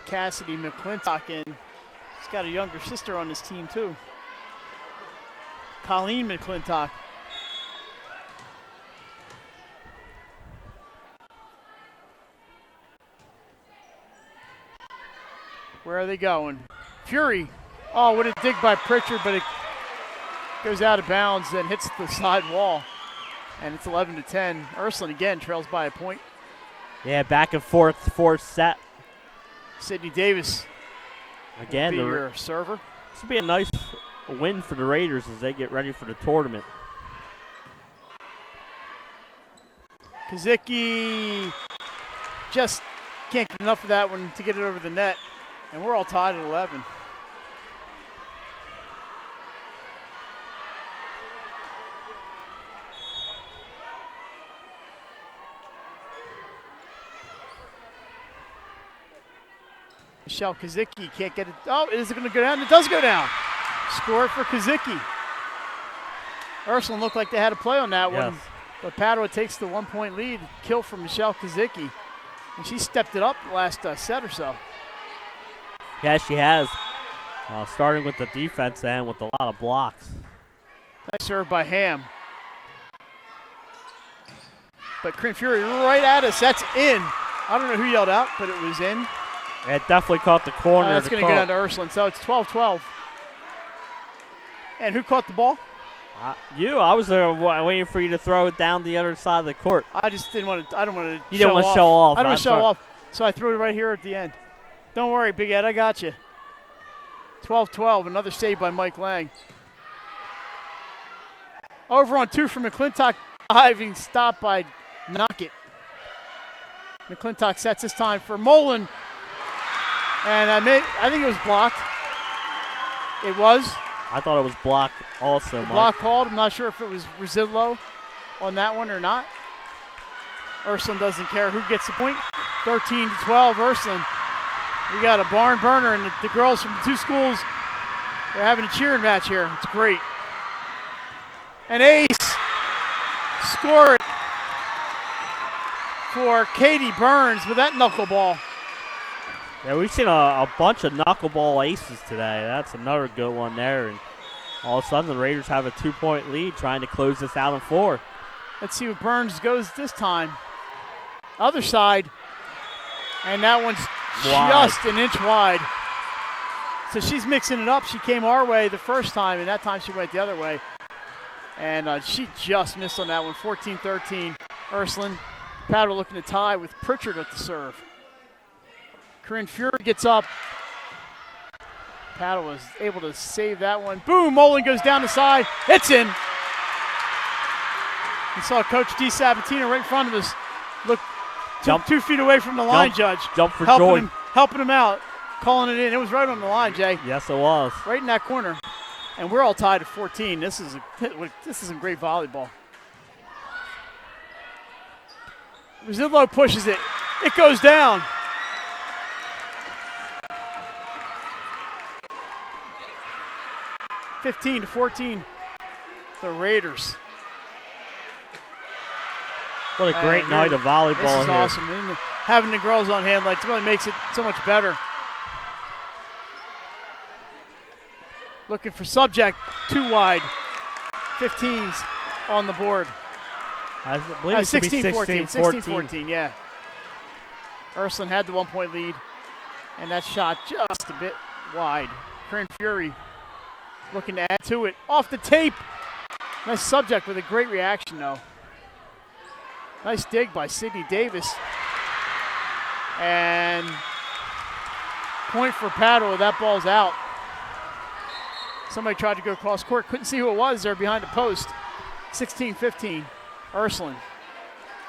Cassidy McClintock in. He's got a younger sister on this team too. Colleen McClintock. Where are they going? Fury. Oh, what a dig by Pritchard, but it goes out of bounds and hits the side wall. And it's 11-10. Ursuline again trails by a point. Yeah, back and forth, fourth set. Sydney Davis again, your server. This will be a nice win for the Raiders as they get ready for the tournament. Kazicki just can't get enough of that one to get it over the net. And we're all tied at 11. Michelle Kazicki can't get it. Oh, is it going to go down? It does go down. Score for Kazicki. Ursuline looked like they had a play on that one. But Padua takes the 1-point lead. Kill from Michelle Kazicki. And she stepped it up last set or so. Yeah, she has. Starting with the defense and with a lot of blocks. Nice serve by Ham. But Corinne Fury right at us. That's in. I don't know who yelled out, but it was in. It definitely caught the corner. That's going to go down to Ursuline. So it's 12-12. And who caught the ball? I was there waiting for you to throw it down the other side of the court. I just didn't want to. I don't want to. You didn't want to show off. I don't want to show off. So I threw it right here at the end. Don't worry, Big Ed. I got you. 12-12. Another save by Mike Lang. Over on 2 for McClintock. Diving stop by Knockett. McClintock sets this time for Mullen. And I think it was blocked. It was. I thought it was blocked also, Mike. Block called. I'm not sure if it was Rosillo on that one or not. Ursuline doesn't care who gets the point. 13-12, Ursuline. We got a barn burner, and the girls from the two schools, they're having a cheering match here. It's great. An ace. Score it for Katie Burns with that knuckleball. Yeah, we've seen a bunch of knuckleball aces today. That's another good one there. And all of a sudden, the Raiders have a 2-point lead trying to close this out in 4. Let's see what Burns goes this time. Other side. And that one's wide. Just an inch wide. So she's mixing it up. She came our way the first time, and that time she went the other way. And she just missed on that one. 14-13, Ursuline. Padua looking to tie with Pritchard at the serve. Corinne Fury gets up. Padua was able to save that one. Boom, Mullen goes down the side. It's in. You saw Coach D. Sabatino right in front of us. Look, Jump. 2 feet away from the line judge. Jump for joy. Helping him out, calling it in. It was right on the line, Jay. Yes, it was. Right in that corner. And we're all tied at 14. This is some great volleyball. Rosillo pushes it. It goes down. (15-14), the Raiders. What a great night of volleyball here. This is awesome. And having the girls on hand like really makes it so much better. Looking for subject, 2 wide. 15s on the board. I believe it should be 16-14. 16-14. 16-14, yeah. Ursuline had the 1-point lead, and that shot just a bit wide. Corinne Fury looking to add to it. Off the tape. Nice subject with a great reaction, though. Nice dig by Sydney Davis. And point for Padua. That ball's out. Somebody tried to go cross court. Couldn't see who it was there behind the post. 16-15, Ursuline.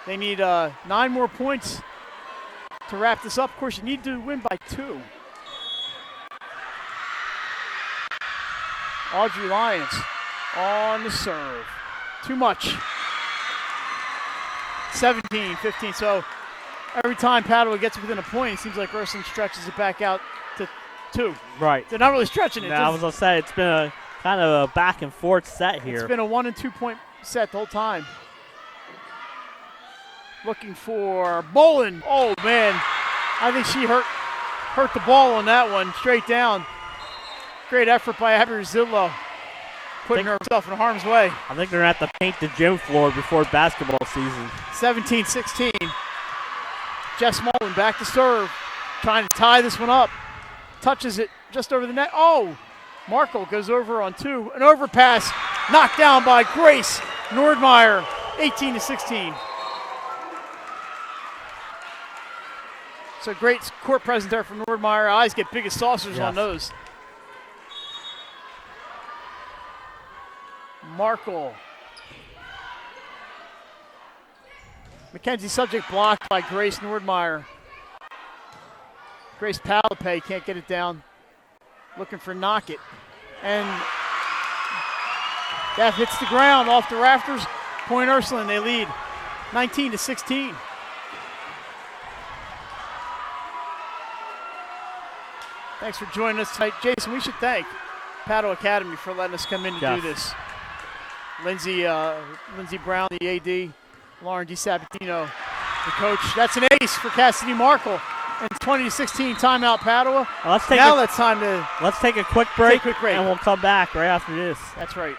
They need 9 more points to wrap this up. Of course, you need to win by 2. Audrey Lyons on the serve. Too much. 17-15. So every time Padua gets within a point, it seems like Ursuline stretches it back out to 2. Right. They're not really stretching it. No, I was going to say, it's been a kind of a back and forth set here. It's been a 1- and 2-point set the whole time. Looking for Bolin. Oh, man. I think she hurt the ball on that one, straight down. Great effort by Abby Rosillo, putting herself in harm's way. I think they're going to have to paint the gym floor before basketball season. 17-16. Jess Mullen back to serve, trying to tie this one up. Touches it just over the net. Oh, Markle goes over on 2. An overpass knocked down by Grace Nordmeyer, 18-16. So great court presence there from Nordmeyer. Eyes get big as saucers on those. Markle. Mackenzie subject blocked by Grace Nordmeyer. Grace Palapay can't get it down. Looking for knock it. And that hits the ground off the rafters. Point Ursuline, they lead 19-16. Thanks for joining us tonight. Jason, we should thank Padua Academy for letting us come in to do this. Lindsey Brown, the AD, Lauren DiSabatino, the coach. That's an ace for Cassidy Markle. And 20-16 timeout Padua. Let's take a quick break, and we'll come back right after this. That's right.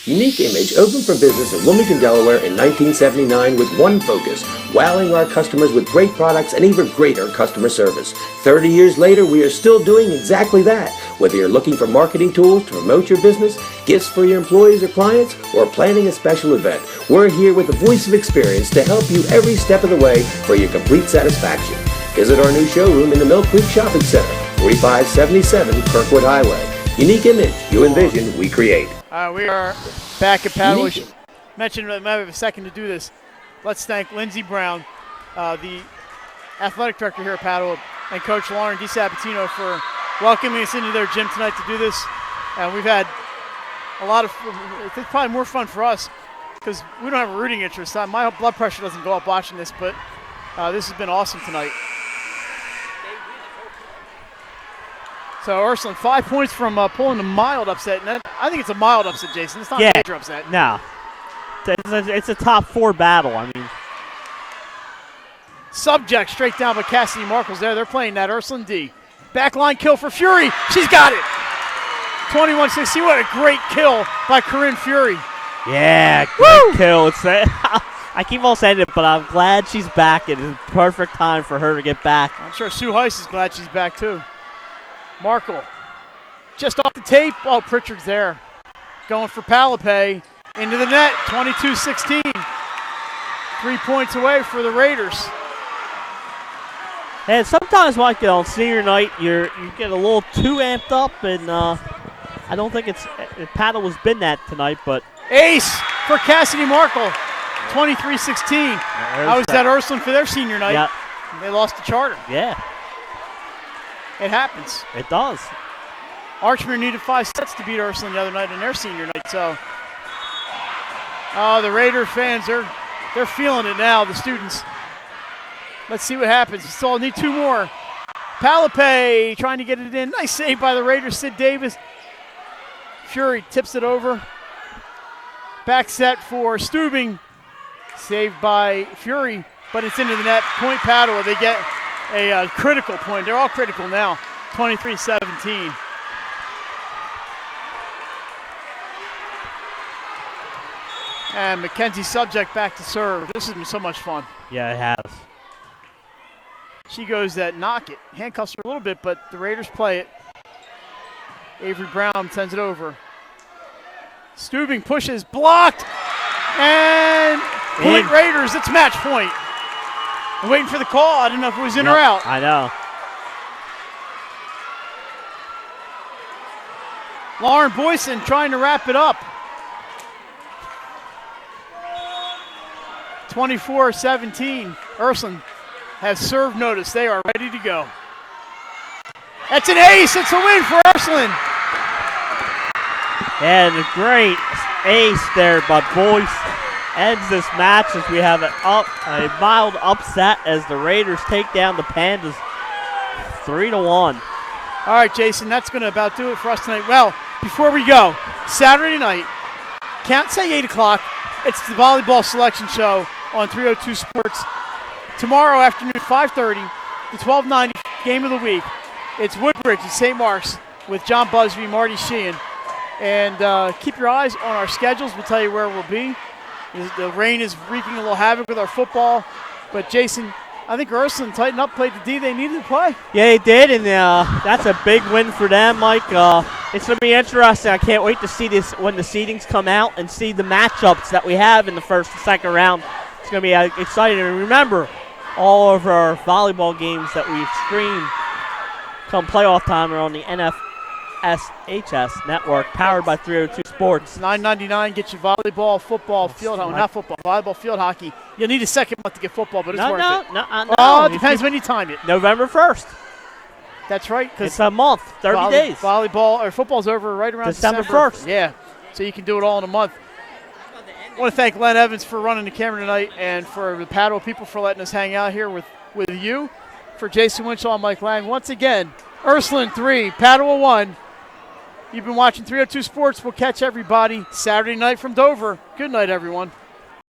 Unique Image opened for business in Wilmington, Delaware in 1979 with one focus, wowing our customers with great products and even greater customer service. 30 years later, we are still doing exactly that. Whether you're looking for marketing tools to promote your business, gifts for your employees or clients, or planning a special event, we're here with the voice of experience to help you every step of the way for your complete satisfaction. Visit our new showroom in the Mill Creek Shopping Center, 4577 Kirkwood Highway. Unique Image, you envision, we create. We are back at Padua. Mentioned I might have a second to do this. Let's thank Lindsey Brown, the athletic director here at Padua, and Coach Lauren DiSabatino for welcoming us into their gym tonight to do this. And we've had a lot of, it's probably more fun for us because we don't have a rooting interest. My blood pressure doesn't go up watching this, but this has been awesome tonight. So Ursuline, 5 points from pulling a mild upset. And I think it's a mild upset, Jason. It's not a major upset. No. It's a top 4 battle. I mean, subject straight down, but Cassidy Markle's there. They're playing that Ursuline D. Backline kill for Fury. She's got it. 21-16. What a great kill by Corinne Fury. Yeah, great kill. I keep on saying it, but I'm glad she's back. It is a perfect time for her to get back. I'm sure Sue Heiss is glad she's back too. Markle just off the tape. Oh, Pritchard's there. Going for Palapay. Into the net, 22-16. 3 points away for the Raiders. And sometimes, like on senior night, you get a little too amped up, and I don't think Padua's been that tonight, but. Ace for Cassidy Markle, 23-16. I was at Ursuline for their senior night. Yep. They lost to Charter. Yeah. It happens. It does. Archmere needed 5 sets to beat Ursuline the other night in their senior night. So, the Raider fans, they're feeling it now, the students. Let's see what happens. We still need 2 more. Palapay trying to get it in. Nice save by the Raiders, Sid Davis. Fury tips it over. Back set for Stubing. Saved by Fury, but it's into the net. Point Padua. They get a critical point. They're all critical now. 23-17. And Mackenzie Subject back to serve. This has been so much fun. Yeah, it has. She goes that knock it. Handcuffs her a little bit, but the Raiders play it. Avery Brown sends it over. Stubing pushes, blocked, and point Raiders. It's match point. I'm waiting for the call. I didn't know if it was in or out. I know. Lauren Boyson trying to wrap it up. 24-17. Ursuline has served notice. They are ready to go. That's an ace. It's a win for Ursuline. And a great ace there by Boyce ends this match as we have a mild upset as the Raiders take down the Pandas 3-1. All right, Jason, that's going to about do it for us tonight. Well, before we go, Saturday night, can't say 8 o'clock. It's the volleyball selection show on 302 Sports. Tomorrow afternoon, 5:30, the 1290 game of the week. It's Woodbridge and St. Mark's with John Busby, Marty Sheehan. And keep your eyes on our schedules. We'll tell you where we'll be. The rain is wreaking a little havoc with our football. But, Jason, I think Ursuline tightened up, played the D they needed to play. Yeah, they did, and that's a big win for them, Mike. It's going to be interesting. I can't wait to see this when the seedings come out and see the matchups that we have in the first and second round. It's going to be exciting. And remember, all of our volleyball games that we've streamed come playoff time are on the NFSHS network, powered by 302 Sports. $9.99 gets you volleyball, football, field hockey. Not football, volleyball, field hockey. You'll need a second month to get football, but it's worth it. No. Oh, it depends when you time it. November 1st. That's right. It's a month, 30 days. Volleyball or football's over right around December 1st. Yeah, so you can do it all in a month. I want to thank Len Evans for running the camera tonight and for the Padua people for letting us hang out here with you. For Jason Winchell and Mike Lang, once again, Ursuline 3, Padua 1. You've been watching 302 Sports. We'll catch everybody Saturday night from Dover. Good night, everyone.